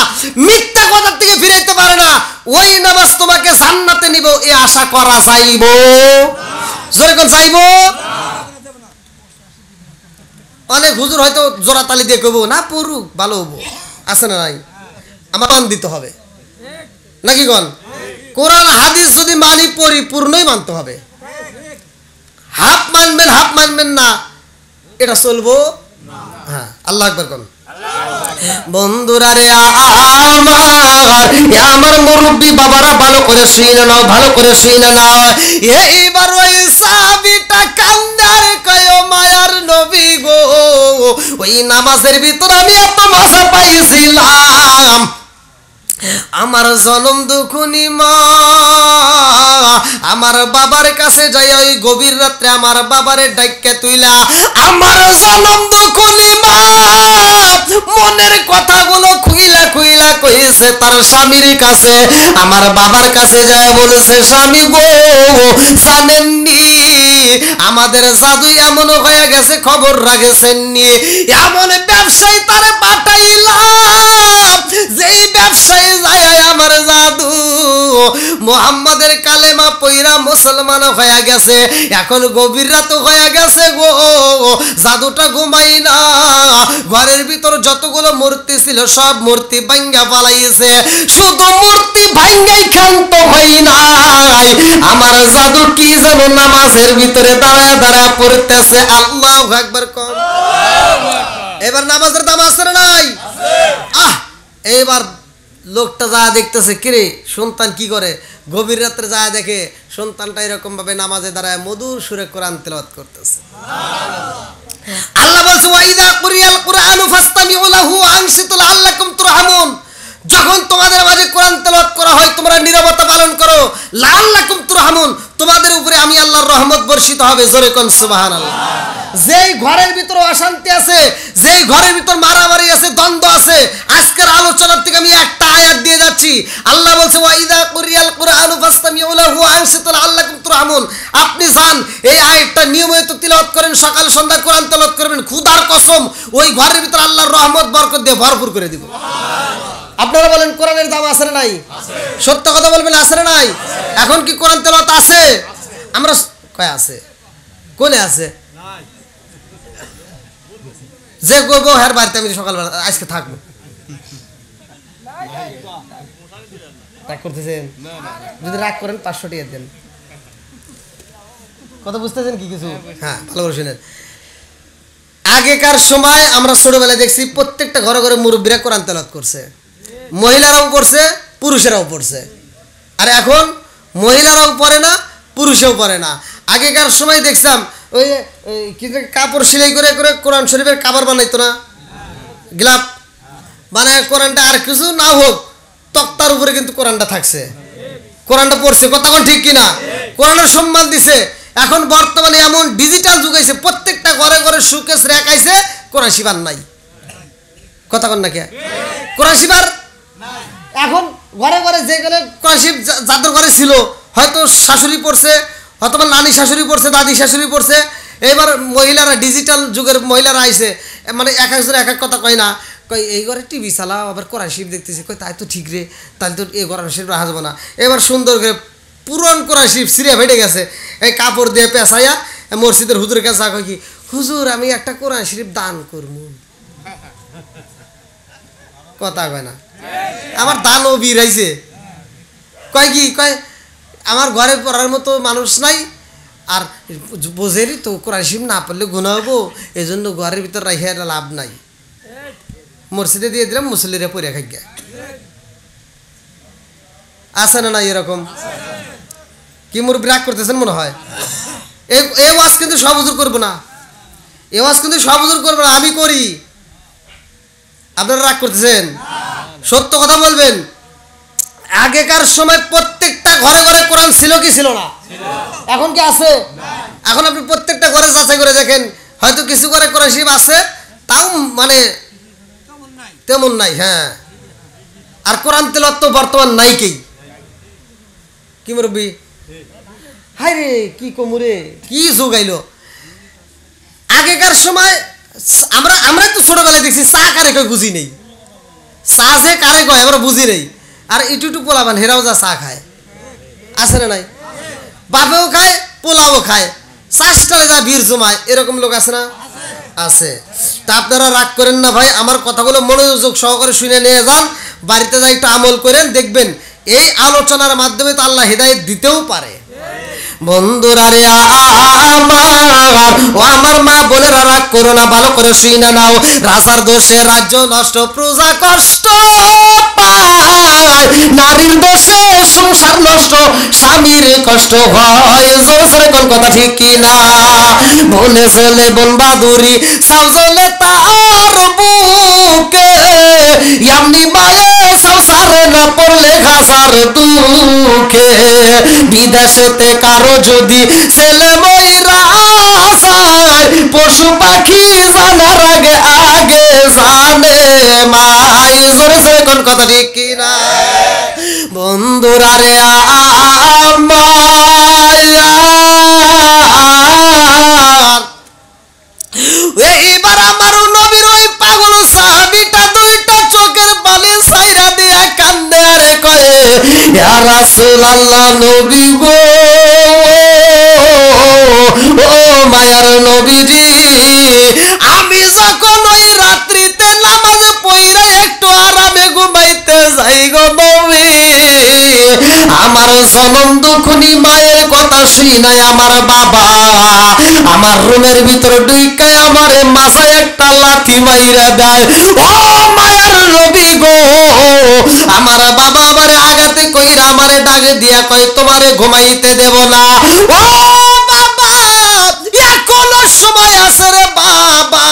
মিথ্যা কথার দিকে ফিরাইতে পারে না, ওই নামাজ তোমাকে জান্নাতে নিব এ আশা করা যাইব? জোরে কোন যাইব? অনেক হুজুর হয়তো জোড়া তালি দিয়ে কইব, না পড়ুক ভালো হবো, আছে না নাই? আমার মান দিতে হবে নাকি গন? কোরআন হাদিস যদি মানি পরিপূর্ণই মানতে হবে, হাফ মানবেন হাফ মানবেন না, এটা চলবো? হ্যাঁ, আল্লাহ আকবার কোন। বন্ধুরা রে আমার মুরব্বী বাবারা ভালো করে শুনে নাও, ভালো করে শুনে নাও। এইবার ওই সাহাবীটা কান্দার কয় মায়ার নবী গো, ওই নামাজের ভিতর আমি এত মজা পাইছিলাম, আমার জনম দুখুনি মা আমার বাবার কাছে যাই ওই গভীর রাত্রে আমার বাবারে ডাইকে তুইলা আমার জনম দুখুনি মা মনের কথাগুলো খুইলা খুইলা কইছে তার স্বামীর কাছে, আমার বাবার কাছে যায় বলেছে, স্বামী গো জানেননি আমাদের জাদু এমন হয়ে গেছে, খবর রাখেছেননি, এমন ব্যবসায়ী তারে পাঠাইলাম যেই ব্যবসায়ী যায় আমার জাদু মুহাম্মাদের কালেমা পয়রা মুসলমান হয়ে গেছে, এখন গভীর রাত হয়ে গেছে গো, জাদুটা ঘুমাই না, ঘরের ভিতর যতগুলো মূর্তি ছিল সব মূর্তি ভাঙ্গা পালাইছে, শুধু মূর্তি ভাঙ্গাই ক্ষান্ত হই নাই, আমার জাদু কি যেন নামাজের ভিতরে দাঁড়ায় দাঁড়ায় পড়তেছে। আল্লাহু আকবার কম। এবার নামাজের দাম আছে না নাই? এইবার লোকটা যা দেখতেছে, কিরে সন্তান কি করে, গভীর রাত্রে যা দেখে সন্তানটা এরকম ভাবে নামাজে দাঁড়ায় মধুর সুরে কোরআন তেলাওয়াত করতেছে। আল্লাহ বলছে ওয়াইদা কুরিয়াল কুরআনু ফাসতামিউ লাহু ওয়া আনসিতু লাআল্লাকুম তুরহামুন, যখন তোমাদের মাঝে কোরআন তেলাওয়াত করা হয় তোমরা নীরবতা পালন করো, লাআল্লাকুম তুরহামুন, তোমাদের উপরে আমি আল্লাহর রহমত বর্ষিত হবে। জোরে কোন সুবহানাল্লাহ। যেই ঘরের ভিতর অশান্তি আছে, যেই ঘরের ভিতর মারামারি আছে, দ্বন্দ্ব আছে, আজকের আলোচনার থেকে আমি একটা আয়াত দিয়ে যাচ্ছি। আল্লাহ বলছে ওয়াইদা কুরিয়াল কুরআনু ফাসতামিউ লাহু ওয়া আনসিতু লাআল্লাকুম তুরহামুন, আপনি যান এই আয়াতটা নিয়মিত তিলাওয়াত করেন, সকাল সন্ধ্যা কোরআন তেলাওয়াত করবেন, খোদার কসম ওই ঘরের ভিতর আল্লাহর রহমত বরকত দিয়ে ভরপুর করে দিব। আপনারা বলেন কোরআনের দাম আছে না নাই? সত্য কথা বলবেন আছে না নাই? এখন কি কোরআন তেলাওয়াত আছে? আমরা কয় আছে, কোনে আছে? যে করবো হ্যার বাড়িতে আমি সকালবেলা আজকে থাকবো। রাগ করতেছেন? যদি রাগ করেন 500 টাকা দেন। কথা বুঝতেছেন কি কিছু? হ্যাঁ, ভালো করে শুনেন। আগেকার সময় আমরা ছোটবেলায় দেখছি প্রত্যেকটা ঘরে ঘরে মুরব্বীরা কোরআন তেলাওয়াত করছে, মহিলারাও পড়ছে, পুরুষেরাও পড়ছে। আর এখন মহিলারাও পড়ে না, পুরুষেও পড়ে না। আগেকার সময় দেখতাম ওই কাপড় সেলাই করে করে কোরআন শরীফের কাবার বানাইতো না, গ্লাপ বানায় কোরআনটা, আর কিছু না হোক তক্তার উপরে কিন্তু কোরআনটা থাকছে, কোরআনটা পড়ছে। কথা কোন ঠিক কিনা? কোরআনের সম্মান দিছে। এখন বর্তমানে এমন ডিজিটাল যুগ আইছে, প্রত্যেকটা ঘরে ঘরে সুকেস রেক আইছে, কোরআন শিবার নাই। কথা কোন না কে? কোরআন শিবার এখন ঘরে ঘরে যেগুলো কোরআন শিব যাদের ঘরে ছিল, হয়তো শাশুড়ি পড়ছে, হয়তো নানি শাশুড়ি পড়ছে, দাদি শাশুড়ি পড়ছে। এবার মহিলারা ডিজিটাল যুগের মহিলারা আইছে, মানে এক একজন এক এক কথা কয় না, কই এই ঘরে টিভি চালাও আবার কোরআন শরীফ দেখতেছি, কই তাই তো ঠিক রে, তাহলে তো এই কোরআন শরীফ রাখা যাবে না। এবার সুন্দর করে পুরন কোরআন শরীফ সিরিয়া ফেটে গেছে, এই কাপড় দিয়ে পেঁচাইয়া মসজিদের হুজুরের কাছে কয় কি, হুজুর আমি একটা কোরআন শরীফ দান করবো। কথা কয় না, আমার দানও বীর আইছে, কয় কি, কয় আমার ঘরে পড়ার মতো মানুষ নাই, আর বোঝেরই তো কোরআন শরীফ না পড়লে গুনাহ হবো, এই জন্য ঘরের ভিতর রাখিয়া লাভ নাই, মসজিদে দিয়ে দিলাম মুসল্লিরা পড়ে খাই গে। আছে না নাই এরকম? কি মুরব্বি রাগ করতেছেন মনে হয়? এই ওয়াজ কিন্তু সব হুজুর করবো না, এই ওয়াজ কিন্তু সব হুজুর করবো না, আমি করি। আপনারা রাগ করতেছেন? সত্য কথা বলবেন। আগেকার সময় প্রত্যেকটা ঘরে ঘরে কোরআন ছিল কি ছিল না? এখন কি আছে? এখন আপনি প্রত্যেকটা ঘরে যাচাই করে দেখেন, হয়তো কিছু ঘরে কোরআন শরীফ আছে, তাও মানে তেমন নাই। হ্যাঁ, আর কোরআন তেলাওয়াত তো বর্তমান নাই কেই। কি মুরব্বি? হাই রে কি কমুরে, কি যোগাইলো। আগেকার সময় আমরা তো ছোটবেলায় দেখছি চা কারে কয় বুঝি নেই, চা যে কারে কয় আমরা বুঝি নেই। আর ইটুটু পোলাবান হেরাও যা চা খায়, আছে না নাই? বাপেও খায়, পোলাও খায়, চাষটালে যা ভিড় জমায়, এরকম লোক আছে না? আছে। তা আপনারা রাগ করেন না ভাই, আমার কথাগুলো মনোযোগ সহকারে শুনে নিয়ে যান, বাড়িতে যাই একটু আমল করেন, দেখবেন এই আলোচনার মাধ্যমে তো আল্লাহ হিদায়াত দিতেও পারে। বন্ধুরা রে আমার, ও আমার মা বোনেরা রাগ করো না, ভালো করে শুনে নাও। রাজার দোষে রাজ্য নষ্ট, প্রজা কষ্ট পায়, নারীর দোষে সংসার নষ্ট, স্বামীর কষ্ট হয়। জোরে জোরে কোন কথা ঠিক কি না? বনে চলে বন বাদুরি, সাউ জ্বলে তার বুকে, এমনি মায়ে সাউ সারে না পড়লে ঘাসার দুঃখে। বিদেশেতে কারো যদি ছেলে ময়রা যায়, পশু পাখি জানার আগে আগে জানে মাই। জোরে জোরে কোন কথা ঠিক কি না? বন্ধুরা রে এইবার আমার নবীর ওই পাগল সাহাবীটা দুইটা চোখের পানি ছাইরা দিয়া কান্দে আরে কয়ে, ইয়া রাসূলুল্লাহ নবী গো, ও মায়ার নবীজি, আমি যখন ওই রাত্রিতে নামাজে পড়ে একটু আরামে ঘুমাইতে যাই গো নবী, আমার জনম দুখনি মায়ের কথা শুনাই আমার বাবা আমার রুমের ভিতর ঢুকায় আমারে মাথায় একটা লাথি মাইরা দেয়। ও মায়ার নবী গো, আমার বাবা আমারে আগাতে কইরা আমারে ডাকে দিয়া কয় তোমারে ঘুমাইতে দেব না। ও বাবা, এখনো সময় আছে রে বাবা,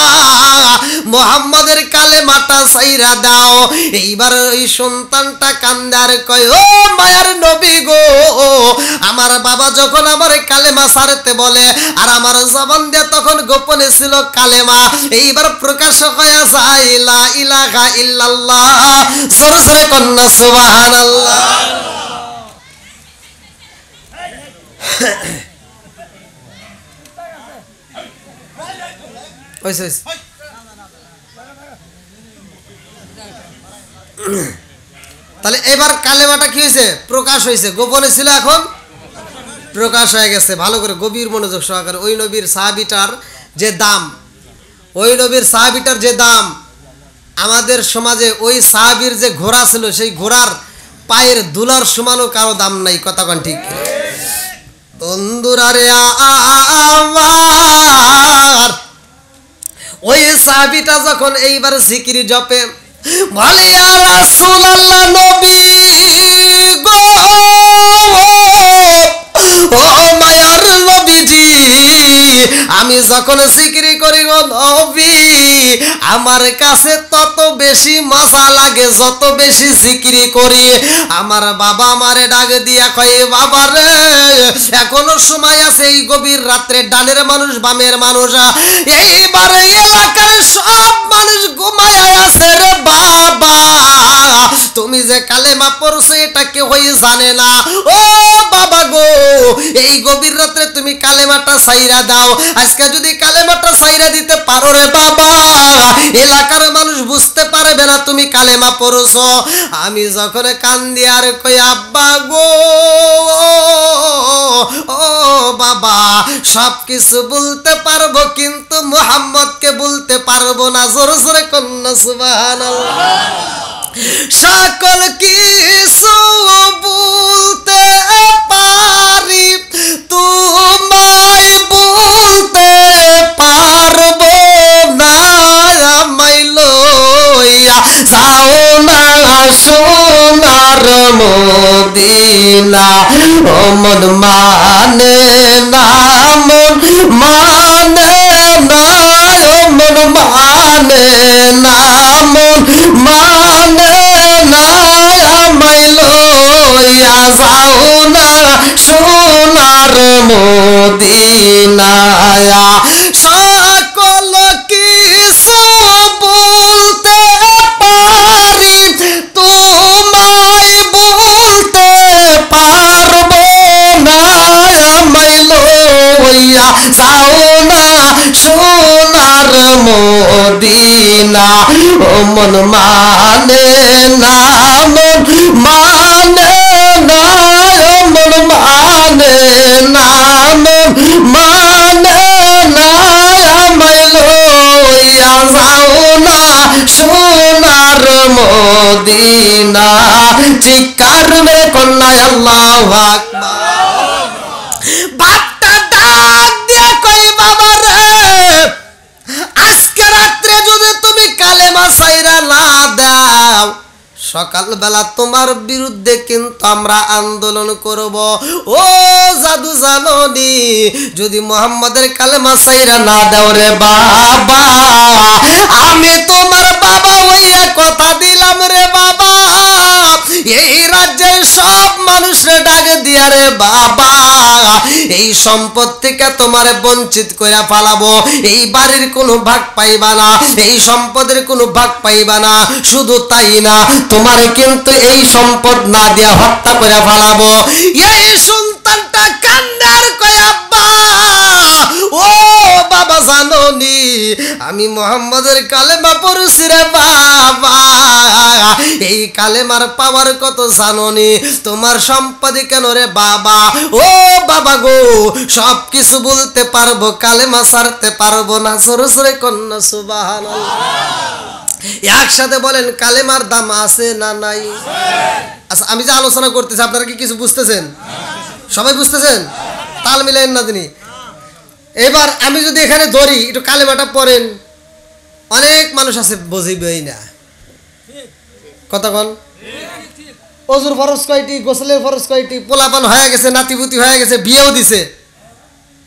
মুহাম্মাদের কালেমাটা ছাইরা দাও। এইবার ওই সন্তানটা কান্দার কয়, ও মায়ার নবী গো, আমার বাবা যখন আমার কালেমা ছাড়তে বলে আর আমার জবান দিয়ে তখন গোপনে ছিল কালেমা, এইবার প্রকাশ হয়ে যায় লা ইলাহা ইল্লাল্লাহ। জোরে জোরে কন্যা সুবহানাল্লাহ। তাহলে এবার কালেমাটা কি হয়েছে? প্রকাশ হয়েছে। গোপনে ছিল, এখন প্রকাশ হয়ে গেছে। ভালো করে গভীর মনোযোগ সহকারে। ওই নবীর সাহাবীটার যে দাম, ওই নবীর সাহাবীটার যে দাম, আমাদের সমাজে ওই সাহাবীর যে ঘোড়া ছিল, সেই ঘোড়ার পায়ের দুলার সমানও কারো দাম নাই। কথা কন ঠিক? বন্ধুরা রে আমার, ওই সাহাবীটা যখন এইবার জিকির জপে, বলে ইয়া রাসূলুল্লাহ নবী গো, ও মায়ার নবীজি, আমি যখন জিকির করি গো নবী, আমার কাছে তত বেশি মজা লাগে যত বেশি জিকির করি। আমার বাবা আমারে ডাক দিয়া কয়, বাবা রে, এখনো সময় আছে, এই গভীর রাত্রে ডানের মানুষ বামের মানুষ, এইবারে এলাকার সব মানুষ ঘুমায় আছে রে বাবা, তুমি যে কালেমা পড়ছো এটা কেউই জানে না। ও বাবা গো, এই গভীর রাত্রে তুমি কালেমাটা ছাইরা দাও। আজকে যদি কালেমাটা ছাইরা দিতে পারো রে বাবা, এলাকার মানুষ বুঝতে পারবে না তুমি কালেমা পড়ছো। আমি যখন কান্দি আর কই, আব্বা গো, ও বাবা, সব কিছু বলতে পারবো কিন্তু মুহাম্মদকে বলতে পারবো না। জোরে জোরে কন্যা সুবহানাল্লাহ। সকল কিছু বলতে পারি, তোমায় বলতে পারবো না। আমায় লইয়া যাও না সোনার মদিনা, ও মন মানে না, মন মানে না, ও মন মানে না, মন মানে না, আমায় লইয়া যাও না সোনার মদিনা। সকল কিছু বলতে পারি, তোমায় বলতে পারবো না। আমায় লইয়া যাও না সোনার মদিনা, ও মন মানে না, মন মানে না, ও মন মানে না, মন মানে না, আমায় লইয়া যাও না সোনার মদিনা। চিৎকার মেরে কন্যা আল্লাহু আকবার। সাইরা না দাও, সকালবেলা তোমার বিরুদ্ধে কিন্তু আমরা আন্দোলন করব। ও জাদু জাননি, যদি মুহাম্মাদের কালেমা সাইরা না দাও রে বাবা, আমি তোমার বাবা হইয়া কথা দিলাম রে বাবা, এই রাজ্যের সব মানুষরে ডাক দিয়া রে বাবা, এই সম্পদ থেকে তোমার বঞ্চিত করে ফালাবো, এই বাড়ির কোনো ভাগ পাইবা না, এই সম্পদের কোনো ভাগ পাইবা না। শুধু তাই না, তোমার কিন্তু এই সম্পদ না দিয়া হত্যা করে ফালাবো। এই সন্তানটা কান্নার কয় আব্বা, ও বাবা জাননি আমি মুহাম্মাদের কালেমা পড়ছি রে বাবা, এই কালেমার পাওয়ার কত জাননি, তোমার সম্পদ কেন রে বাবা, ও বাবা গো সব কিছু বলতে পারবো, কালেমা ছাড়তে পারবো না। সরে সরে কন্যা সুবহানাল্লাহ। একসাথে বলেন কালেমার দাম আছে না নাই? আচ্ছা, আমি যে আলোচনা করতেছি আপনারা কি কিছু বুঝতেছেন? সবাই বুঝতেছেন? তাল মিলেন না তিনি? এবার আমি যদি এখানে ধরি একটু কালেমাটা পড়েন, অনেক মানুষ আছে বুঝিবেই না। কথা বল, অজুর ফরজ কয়টি, গোসলের ফরজ কয়টি, পোলাপান হয়ে গেছে, নাতিপুতি হয়ে গেছে, বিয়েও দিছে,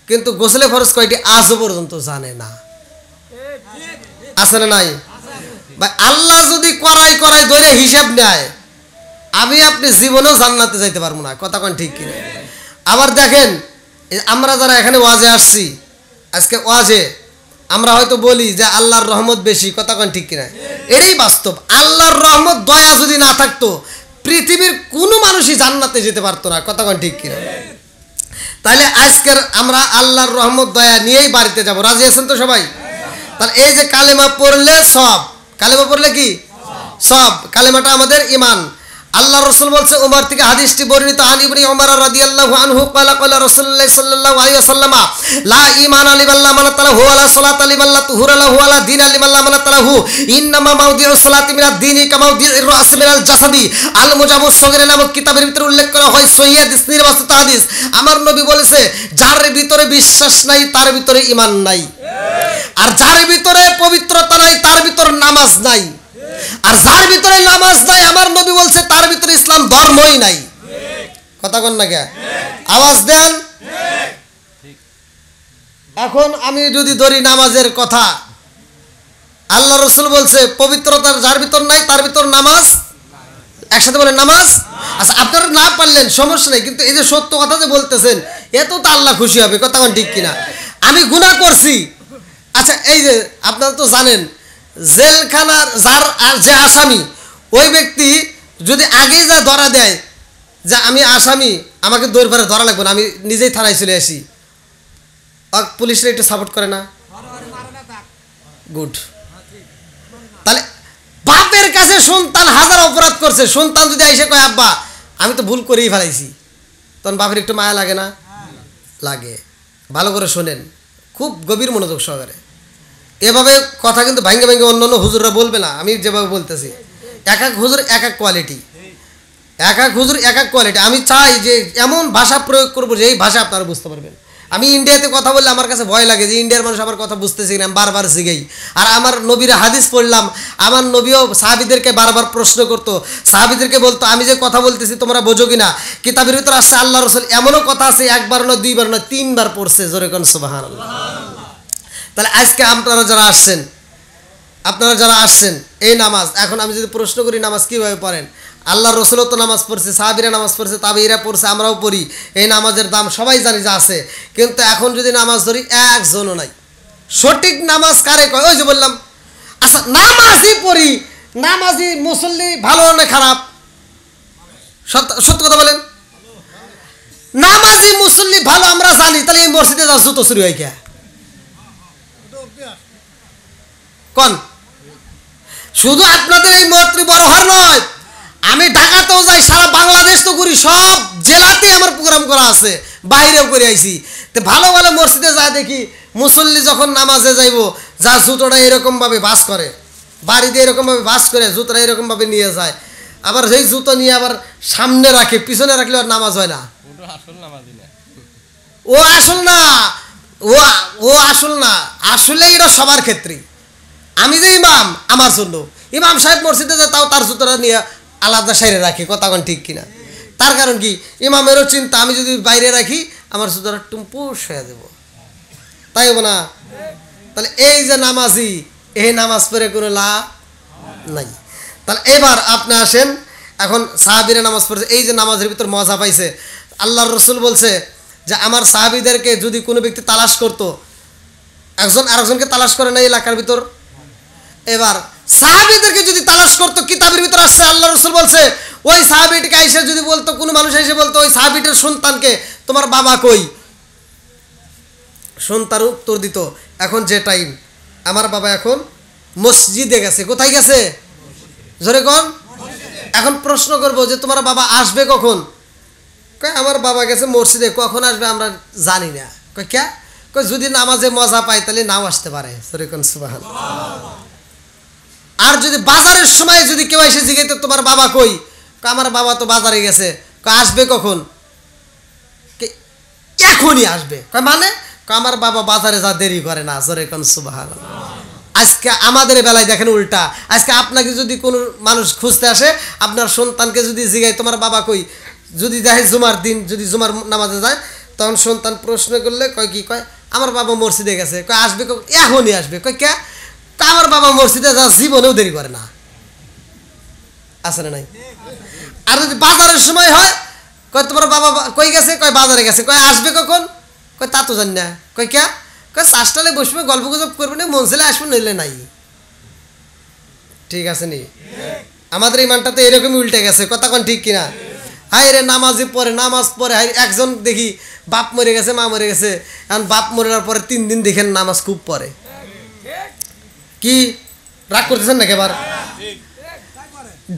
কিন্তু গোসলের ফরজ কয়টি আজও পর্যন্ত জানে না। আছে না নাই? ভাই আল্লাহ যদি করাই করাই ধরে হিসাব নেয়, আমি আপনি জীবনেও জান্নাতে যাইতে পারবো না। কথা কোন ঠিক কিনা? আবার দেখেন, আমরা যারা এখানে ওয়াজে আসছি, আজকে ওয়াজে আমরা হয়তো বলি যে আল্লাহর রহমত বেশি। কথা কোন ঠিক কিনা? এটাই বাস্তব। আল্লাহর রহমত দয়া যদি না থাকতো, পৃথিবীর কোনো মানুষই জান্নাতে যেতে পারতো না। কথা কোন ঠিক কিনা? তাহলে আজকের আমরা আল্লাহর রহমত দয়া নিয়েই বাড়িতে যাব। রাজি আছেন তো সবাই? তাহলে এই যে কালেমা পড়লে সব, কালেমা পড়লে কি সব, কালেমাটা আমাদের ঈমান। আল্লাহ রাসূল বলছে, ওমর থেকে হাদিসটি বর্ণিত, আন ইবনে ওমর রাদিয়াল্লাহু আনহু ক্বালা ক্বালা রাসূলুল্লাহ সাল্লাল্লাহু আলাইহি ওয়াসাল্লাম, লা ঈমানা লিমান লা মানাত লাহু ওয়া লা সালাতা লিমান লা তুহুরা লাহু ওয়া লা দীনা লিমান লা মানাত লাহু, ইন্নামা মাউদিউস সালাতি মিনাদ দীনি কামা মাউদিউর রাস মিনাল জাসাদি। আল মুজামুস সগীর নামক কিতাবের ভিতরে উল্লেখ করা হয়, সহিহ হাদিস, নির্বাচিত হাদিস। আমার নবী বলেছে, যার ভিতরে বিশ্বাস নাই তার ভিতরে ঈমান নাই, আর যার ভিতরে পবিত্রতা নাই তার ভিতরে নামাজ নাই, আর যার ভিতরে নামাজ নাই আমার নবী বলছে তার ভিতরে ইসলাম ধর্মই নাই। কথা কন না কে? আওয়াজ দেন। এখন আমি যদি ধরি নামাজের কথা, আল্লাহ রাসূল বলছে পবিত্রতার যার ভিতর নাই তার ভিতর নামাজ। একসাথে বলেন নামাজ। আচ্ছা, আপনারা না পারলেন সমস্যা নেই, কিন্তু এই যে সত্য কথা যে বলতেছেন, এত তো আল্লাহ খুশি হবে। কথা কোন ঠিক কিনা? আমি গুনাহ করছি, আচ্ছা এই যে আপনারা তো জানেন, জেলখানার যার যে আসামি, ওই ব্যক্তি যদি আগেই যা ধরা দেয় যে আমি আসামি, আমাকে দৌড় ধরা লাগবে না, আমি নিজেই থানায় চলে আসি, পুলিশরা একটু সাপোর্ট করে না? গুড। তাহলে বাপের কাছে সন্তান হাজার অপরাধ করছে, সন্তান যদি এসে কয় আব্বা আমি তো ভুল করেই ফেলাইছি, তখন বাপের একটু মায়া লাগে না? লাগে। ভালো করে শোনেন, খুব গভীর মনোযোগ সহকারে। এভাবে কথা কিন্তু ভাঙ্গে ভাঙ্গে অন্য অন্য হুজুররা বলবে না, আমি যেভাবে বলতেছি। এক এক হুজুর এক এক কোয়ালিটি, এক এক হুজুর এক এক কোয়ালিটি। আমি চাই যে এমন ভাষা প্রয়োগ করবো যে এই ভাষা আপনারা বুঝতে পারবেন। আমি ইন্ডিয়াতে কথা বললে আমার কাছে ভয় লাগে যে ইন্ডিয়ার মানুষ আমার কথা বুঝতেছে কিনা, আমি বারবার শিখেই। আর আমার নবীর হাদিস পড়লাম, আমার নবীও সাহাবীদেরকে বারবার প্রশ্ন করতো, সাহাবীদেরকে বলতো আমি যে কথা বলতেছি তোমরা বোঝো কিনা। কিতাবের ভিতরে আসছে আল্লাহ রাসূল এমনও কথা আছে একবার নয়, দুইবার নয়, তিনবার পড়ছে। জোরে কোন সুবহানাল্লাহ। তাহলে আজকে আপনারা যারা আসছেন এই নামাজ, এখন আমি যদি প্রশ্ন করি নামাজ কীভাবে পড়েন, আল্লাহ রসুলও তো নামাজ পড়ছে, সাহাবীরা নামাজ পড়ছে, তাবেঈরা পড়ছে, আমরাও পড়ি। এই নামাজের দাম সবাই জানি যা আছে, কিন্তু এখন যদি নামাজ ধরি একজনও নাই। সঠিক নামাজ কারে কয়? ওই যে বললাম। আচ্ছা, নামাজই পড়ি, নামাজি মুসল্লি ভালো না খারাপ? সত্য কথা বলেন। নামাজি মুসল্লি ভালো আমরা জানি, তাহলে এই মসজিদে যা জুতো চুরি হয় কে? কোন? শুধু আপনাদের এই মৈত্রী বড়হার নয়, আমি ঢাকাতেও যাই, সারা বাংলাদেশ তো ঘুরি, সব জেলাতেই আমার প্রোগ্রাম করা আছে, বাইরেও করে আইছি। তো ভালো ভালো মসজিদে যা দেখি, মুসল্লি যখন নামাজে যাইব, যা জুতোটা এরকমভাবে বাস করে, বাড়ি দিয়ে এরকমভাবে বাস করে, জুতোটা এরকমভাবে নিয়ে যায়, আবার সেই জুতো নিয়ে আবার সামনে রাখে, পিছনে রাখলে আর নামাজ হয় না। ও আসল না, ও আসল না, আসলে এটা সবার ক্ষেত্রেই। আমি যে ইমাম আমার জন্য, ইমাম সাহেব মসজিদে যায় তাও তার জুতোটা নিয়ে আলাদা সাইডে রাখি, কথা কোন ঠিক কিনা? তার কারণ কি, ইমামেরও চিন্তা আমি যদি বাইরে রাখি আমার জুতোটা টুম্পুস হয়ে দেব, তাই হবো না? তাহলে এই যে নামাজি, এই নামাজ পড়ে কোনো লাভ নাই। তাহলে এবার আপনি আসেন, এখন সাহাবীরা নামাজ পড়ছে, এই যে নামাজের ভিতর মজা পাইছে। আল্লাহর রসুল বলছে যে আমার সাহাবীদেরকে যদি কোনো ব্যক্তি তালাশ করতো, একজন আরেকজনকে তালাশ করে না এলাকার ভিতর, এবার সাহাবীদেরকে যদি তালাশ করতো, কিতাবের ভিতর আসছে আল্লাহ রসুল বলছে ওই সাহাবীটিকে আইসা যদি বলতো, কোনো মানুষ এসে বলতো ওই সাহাবীটার সন্তানকে তোমার বাবা কই, সন্তান উত্তর দিত এখন যে টাইম, আমার বাবা এখন মসজিদে গেছে। কোথায় গেছে? জোরে কোন। এখন প্রশ্ন করবো যে তোমার বাবা আসবে কখন? কয় আমার বাবা গেছে মসজিদে, কখন আসবে আমরা জানি না। কয় কে? কয় যদি নামাজে মজা পায় তাহলে নাও আসতে পারে। জোরে কোন সুবহানাল্লাহ। আর যদি বাজারের সময় যদি কেউ এসে জিজ্ঞেস তোমার বাবা কই, কয় আমার বাবা তো বাজারে গেছে। কয় আসবে কখন? এখনই আসবে। কয় মানে? কয় আমার বাবা বাজারে যা দেরি করে না। জোরে কোন সুবহানাল্লাহ। আজকে আমাদের বেলায় দেখেন উল্টা, আজকে আপনাকে যদি কোনো মানুষ খুঁজতে আসে, আপনার সন্তানকে যদি জিগায় তোমার বাবা কই, যদি দেখে জুমার দিন যদি জুমার নামাজে যায়, তখন সন্তান প্রশ্ন করলে কয় কি, কয় আমার বাবা মসজিদে গেছে। কয় আসবে এখনই আসবে। কয় কে? আমার বাবা মসজিদে যা জীবনেও দেরি করে না। আছে না নাই? আর যদি বাজারের সময় হয়, কয় তোমার বাবা কই গেছে? কয় বাজারে গেছে। কয় আসবে কখন? কয় তা তো জানি না। কয় কে? কয় চাষটালে বসবে, গল্প গুজব করবে না, মন ছেলে আসবে, নইলে নাই। ঠিক আছে নি? আমাদের ইমানটা তো এরকমই উল্টে গেছে, কথা কোন ঠিক কিনা? হাই রে নামাজি পড়ে, নামাজ পড়ে, হাই একজন দেখি বাপ মরে গেছে, মা মরে গেছে, এখন বাপ মরার পরে 3 দিন দেখেন নামাজ খুব পড়ে। কি রাগ করতেছেন নাকি? এবার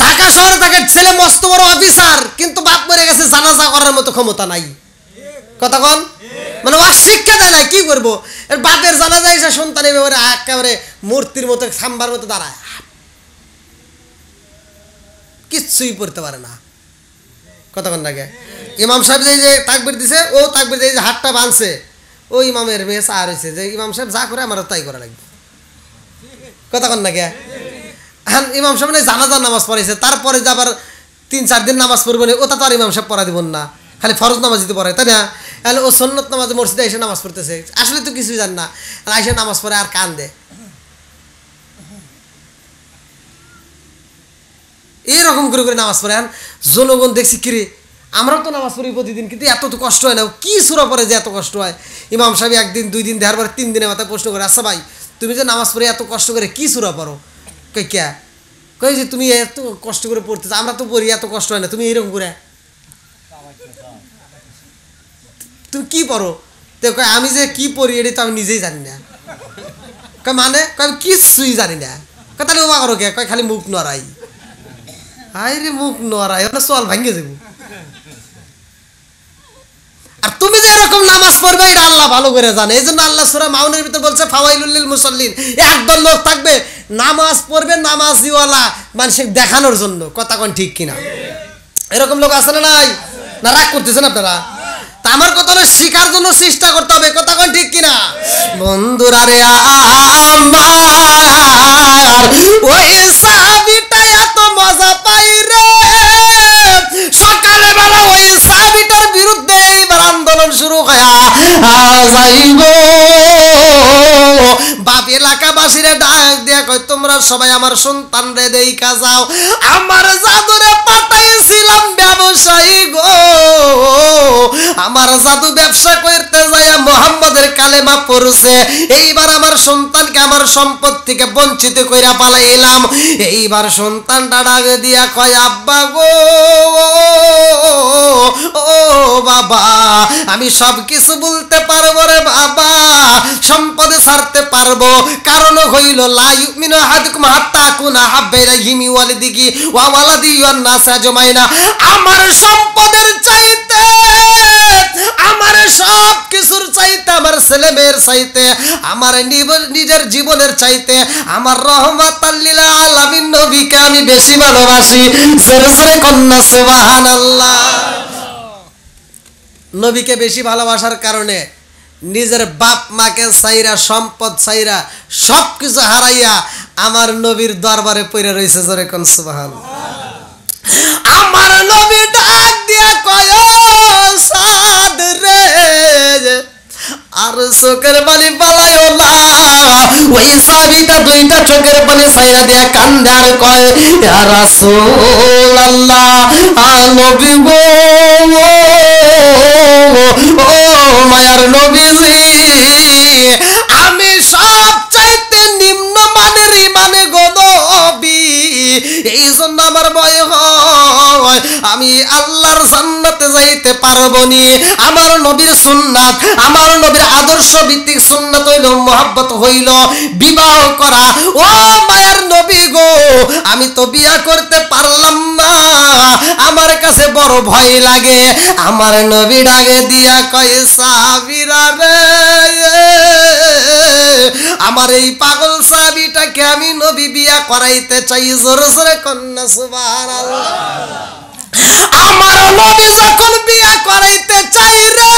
ঢাকা শহরে থাকে ছেলে মস্ত বড় অফিসার, কিন্তু বাপ মরে গেছে, জানাজা করার মতো ক্ষমতা নাই। কথা কন, মানে অশিক্ষা দেয় না, কি করবো? এর বাপের জানাজা এসে সন্তানের ব্যাপারে একেবারে মূর্তির মতো সাম্বার মতো দাঁড়ায়, কিচ্ছুই পড়তে পারে না। কতক্ষণ লাগে ইমাম সাহেব যে তাকবির দিছে, ও তাকবির দিয়ে যে হাতটা বাঁধছে, ও ইমামের মেয়ে চার হয়েছে যে ইমাম সাহেব যা করে আমারও তাই করা লাগবে। কতক্ষণ লাগে এখন ইমাম সাহেব না জানাজার নামাজ পড়াইছে, তারপরে যে আবার 3-4 দিন নামাজ পড়বে না, ওটা তো আর ইমাম সাহেব পড়া দিব না, খালি ফরজ নামাজ দিতে পড়ে, তাই না? তাহলে ও সন্নত নামাজে মসজিদে এসে নামাজ পড়তেছে, আসলে তো কিছুই জান না, এসে নামাজ পড়ে আর কান দেয়। এইরকম করে করে নামাজ পড়ে। জনগণ দেখছি কিরে আমরাও তো নামাজ পড়ি প্রতিদিন, কিন্তু এত তো কষ্ট হয় না, কি সূরা পড়ে যে এত কষ্ট হয়? ইমাম সাহেব 1 দিন 2 দিন দেওয়ার পরে 3 দিনের মাথায় প্রশ্ন করে, আচ্ছা ভাই তুমি যে নামাজ পড়ে এত কষ্ট করে কি সূরা পড়ো? কই কে? কই যে তুমি এত কষ্ট করে পড়তেছ, আমরা তো পড়ি, এত কষ্ট হয় না, তুমি এইরকম করে তুমি কি পড়ো? তো কয় আমি যে কি পড়ি এটা তো আমি নিজেই জানি না। কয় মানে? কয় আমি কিছুই জানি না। কয় তাহলে ওবা করো কে? কয় খালি মুখ নড়াই। হাই রে মুখ নড়াই, ওটা চল ভাঙ্গে যাবো। আর তুমি যে এরকম নামাজ পড়বে এটা আল্লাহ ভালো করে জানে, এই জন্য আল্লাহ সূরা মাউনের ভিতর বলছে ফাওয়াইলুল লিল মুসাল্লিন, একদল লোক থাকবে নামাজ পড়বে নামাজিওয়ালা মানুষকে দেখানোর জন্য। কথা কোন ঠিক কিনা? এরকম লোক আছে না নাই? না রাগ করতেছেন আপনারা? তা আমার কথা হলো শিখার জন্য চেষ্টা করতে হবে। কথা কোন ঠিক কিনা? বন্ধুরা রে আমার ওই সাহাবীটা এত মজা পাই রে, সকালে বেলা ওই সাহাবীটার বিরুদ্ধে এবার আন্দোলন শুরু হয়া যাইব। বাপ এলাকাবাসীরা ডাক দিয়া কয় তোমরা সবাই আমার সন্তান রে দেইখা যাও, আমার জাদুরে পাঠাইছিলাম ব্যবসায়ী গো, আমার জাদু ব্যবসা করতে যায় মুহাম্মাদের কালেমা পড়ছে, এইবার আমার সন্তানকে আমার সম্পদ থেকে বঞ্চিত কইরা পালাইলাম। এইবার সন্তানটা ডাক দিয়া কয় আব্বা গো, ও বাবা আমি সব কিছু বলতে পারবো রে বাবা, সম্পদে ছাড়তে পারবো, কারণ হইল লা ইউমিনু আহাদুকুম হাত্তা কুনা হাব্বা ইলাইহি মিন ওয়ালিদিহি ওয়া ওয়ালাদিহি ওয়ান নাস আজমাইনা, আমার সম্পদের চাইতে, আমার সব কিছুর চাইতে, আমার ছেলে মেয়ের চাইতে, আমার নিজের জীবনের চাইতে আমার রহমাতাল লিল আলামিন নবীকে আমি বেশি ভালোবাসি। জোরে জোরে কন্যা সুবহানাল্লাহ। নবীকে বেশি ভালোবাসার কারণে নিজের বাপ মাকে চাইরা সম্পদ চাইরা সবকিছু হারাইয়া আমার নবীর দরবারে পড়ে রয়েছে। জোরে কোন সুবহানাল্লাহ। আমার নবী ডাক দিয়া কয় সাদ রে আর চোখের পানি পালাইও না। ওই সাহাবীটা দুইটা চোখের পানি ছাইরা দিয়া কান্দে আর কয় ইয়া রাসূলুল্লাহ নবী গো ও মায়ার নবীজি আমি সব চাইতে নিম্ন মানের ইমানে গো নবী, এই জন্য আমার ভয় হয় আমি আল্লাহর জান্নাতে যাইতে পারবো নি। আমার নবীর সুন্নাত, আমার নবীর আদর্শ ভিত্তিক সুন্নাত হইল মহব্বত হইল বিবাহ করা। ও মায়ার নবী গো আমি তো বিয়া করতে পারলাম না, আমার কাছে বড় ভয় লাগে। আমার নবী ডাকে দিয়া কয় সাহাবীরা রে আমার এই পাগল সাহাবীটাকে আমি নবী বিয়া করাইতে চাই। জোরে জোরে কন্যা সুবহানাল্লাহ। আমার নবী যখন বিয়া করাইতে চাই রে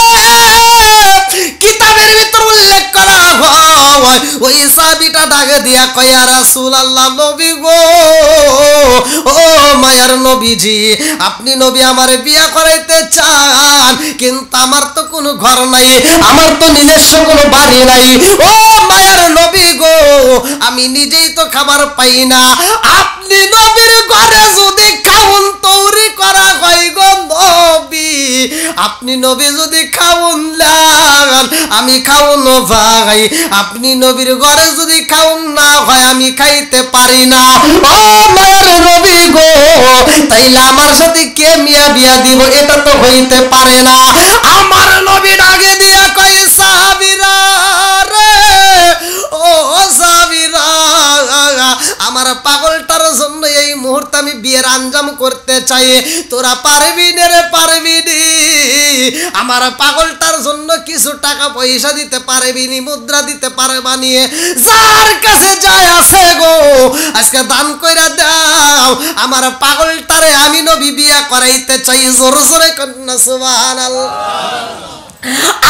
কিতাবের ভিতর উল্লেখ করা হয় ওই সাহাবীটা ডাকে দিয়া কয় ইয়া রাসূলুল্লাহ নবী গো ও মায়ার নবীজি আপনি নবী আমারে বিয়া করাইতে চান, কিন্তু আমার তো কোনো ঘর নাই, আমার তো নিজস্ব কোনো বাড়ি নাই। ও মায়ার নবী গো আমি নিজেই তো খাবার পাই না, আপনি নবীর ঘরে যদি খাউন তৈরি করা হয় গো নবী, আপনি নবী যদি খাউন লাগান আমি খাউন ভাই, আপনি নবীর ঘরে যদি খাউন না হয় আমি খাইতে পারি না। ও মায়ের নবী গো তাইলে আমার সাথে কে মিয়া বিয়া দিব? এটা তো হইতে পারে না। আমার নবী ডাকে দিয়া কয় সাহাবীরা রে ও সাহাবীরা আমার পাগলটার জন্য এই মুহূর্তে আমি বিয়ের আঞ্জাম করতে চাই, তোরা পারবি না রে পারবি নি? আমার পাগলটার জন্য কিছু টাকা পয়সা দিতে পারবি নি, মুদ্রা দিতে পারবা নি? যার কাছে যায় আছে গো আজকে দান কইরা দাও, আমার পাগলটারে আমি নবী বিয়া করাইতে চাই। জোরে জোরে কন্যা সুবহানাল্লাহ।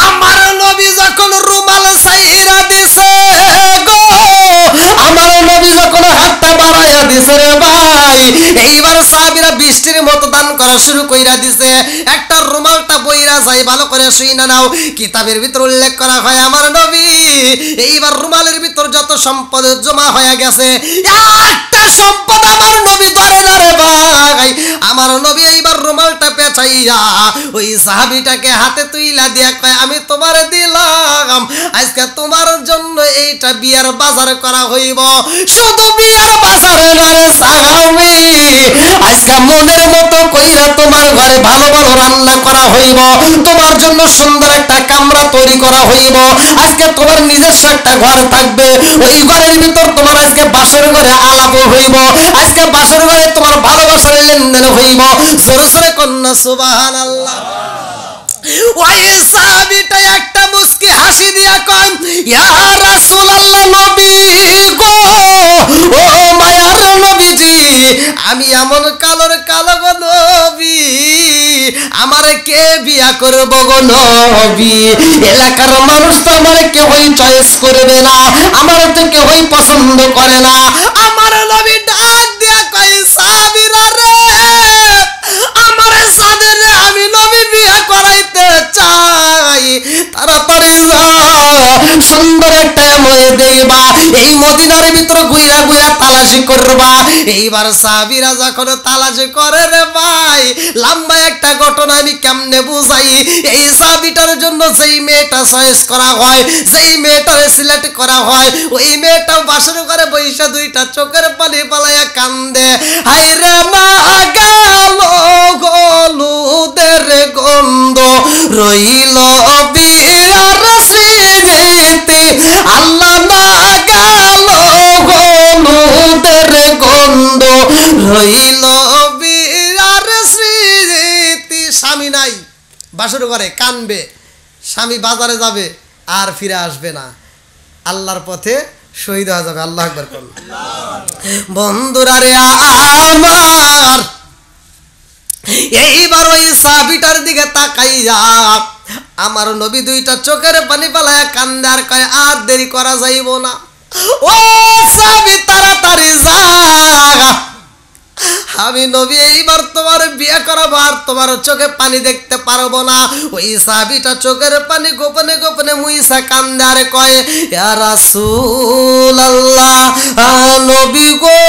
আমার নবী যখন রুমাল ছাইরা দিছে গো, আমার নবী যখন হাতটা বাড়াইয়া দিছে রে ভাই, এইবার সাহাবীরা বৃষ্টির মতো দান করা শুরু কইরা দিছে। একটা রুমালটা বইরা যায় ভালো করে শুইনা নাও, কিতাবের ভিতর উল্লেখ করা হয় আমার নবী এইবার রুমালের ভিতর যত সম্পদ জমা হয়ে গেছে একটা সম্পদ আমার নবী ধরে না রে ভাই। আমার নবী এইবার রুমালটা পেঁচাইয়া ওই সাহাবীটাকে হাতে তুইলা দিয়া কয় আমি তোমারে দিলাম, আজকে তোমার জন্য এইটা বিয়ার বাজার করা হইব। শুধু বিয়ার বাজারে না রে সাহাবী, আজকে মনের মতো কইরা তোমার ঘরে ভালো ভালো রান্না করা হইব, তোমার জন্য সুন্দর একটা কামরা তৈরি করা হইব, আজকে তোমার নিজস্ব একটা ঘর থাকবে, ওই ঘরের ভিতর তোমার আজকে বাসর ঘরে আলাপ হইব, আজকে বাসর ঘরে তোমার ভালোবাসার লেনদেন হইব। জোরে জোরে কন্যা সুবহানাল্লাহ। ওই সাহাবীটা একটা মুস্কি হাসি দিয়া কয় ইয়া রাসূলুল্লাহ নবী গো ও মায়ার নবীজি আমি এমন কালোর কালো গো নবী, আমারে কে বিয়া করব গো নবী? এলাকার মানুষ তো আমারে কেউই চয়েস করবে না, আমার তো কেউই পছন্দ করে না। আমার নবী ডাক দিয়া কয় সাহাবীরা রে আমার সাদের আমি নবী বিয়া করাইতে চাই, তাড়াতাড়ি যা সুন্দর একটা ময়ে দেবা, এই মদিনার ভিতরে গুইরা গুইরা তালাশি করবা। এইবার সাহাবীরা যখন তালাশি করে রে ভাই, লম্বা একটা ঘটনা আমি কেমনে বুঝাই। এই সাহাবীটার জন্য যেই মেয়েটা চয়েস করা হয়, যেই মেয়েটারে সিলেক্ট করা হয়, ওই মেয়েটাও বাসর ঘরে বইসা দুইটা চোখের পানি পালাইয়া কান্দে। হাইরে না গেল হলুদের গন্ধ রইল বিয়ার স্মৃতি, আল্লাহ না গেল হলুদের গন্ধ রইল বিয়ার স্মৃতি। স্বামী নাই, বাসর ঘরে কানবে, স্বামী বাজারে যাবে আর ফিরে আসবে না, আল্লাহর পথে শহীদ হয়ে যাবে। আল্লাহু আকবার করুন। বন্ধুরা রে আমার এইবার ওই সাহাবীটার দিকে তাকাইয়া আমার নবী দুইটা চোখের পানি পালায়া কান্দে আর কয় আর দেরি করা যাইব না, ও সাহাবী তাড়াতাড়ি যা, আমি নবী এইবার তোমার বিয়ে করাবো আর তোমার চোখে পানি দেখতে পারবো না। ওই সাহাবীটা চোখের পানি গোপনে গোপনে মুইসা কান্দে আর কয় ইয়া রাসূলুল্লাহ, নবী গো,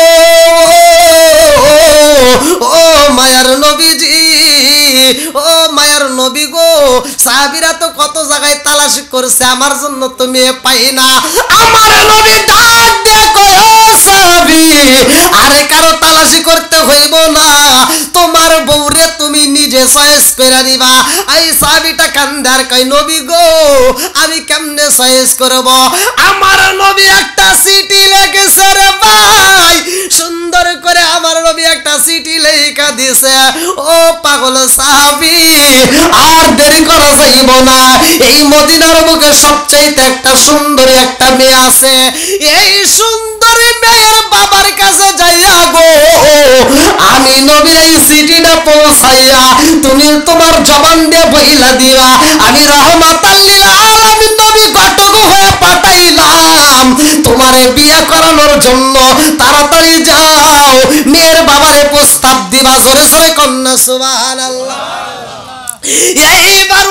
ও মায়ার নবীজি, ও মায়ার নবী গো, সাহাবীরা তো কত জায়গায় তালাশি করছে আমার জন্য তো মেয়ে পাই না। আমার নবী ডাক দিয়ে কয় ও সাহাবী, আরে কারো তালাশি করতে হইব না, তোমার বউরে তুমি নিজে চয়েস করে নিবা। এই সাহাবীটা কান্দার কয় নবী গো, আমি কেমনে চয়েস করব? আমার নবী একটা চিঠি লিখেছে রে ভাই, সুন্দর করে আমার নবী একটা চিঠি লেখা দিছে। ও পাগল সাহাবী, আর দেরি করা যাইব না, এই মদিনার বুকে সবচাইতে একটা সুন্দরী একটা মেয়ে আছে, এই সুন্দরী মেয়ের বাবার কাছে যাইয়া গো, আমি নবী এই চিঠিটা পৌঁছাইয়া তুমি তোমার জবান দিয়ে বইলা দিবা আমি রহমাতাল লিল আলামিন নবী ঘটক হয়ে পাঠাইলাম তোমারে বিয়ে করানোর জন্য। তাড়াতাড়ি যাও, মেয়ের বাবারে প্রস্তাব দিবা। জোরে জোরে কন্যা সুবহানাল্লাহ। এইবার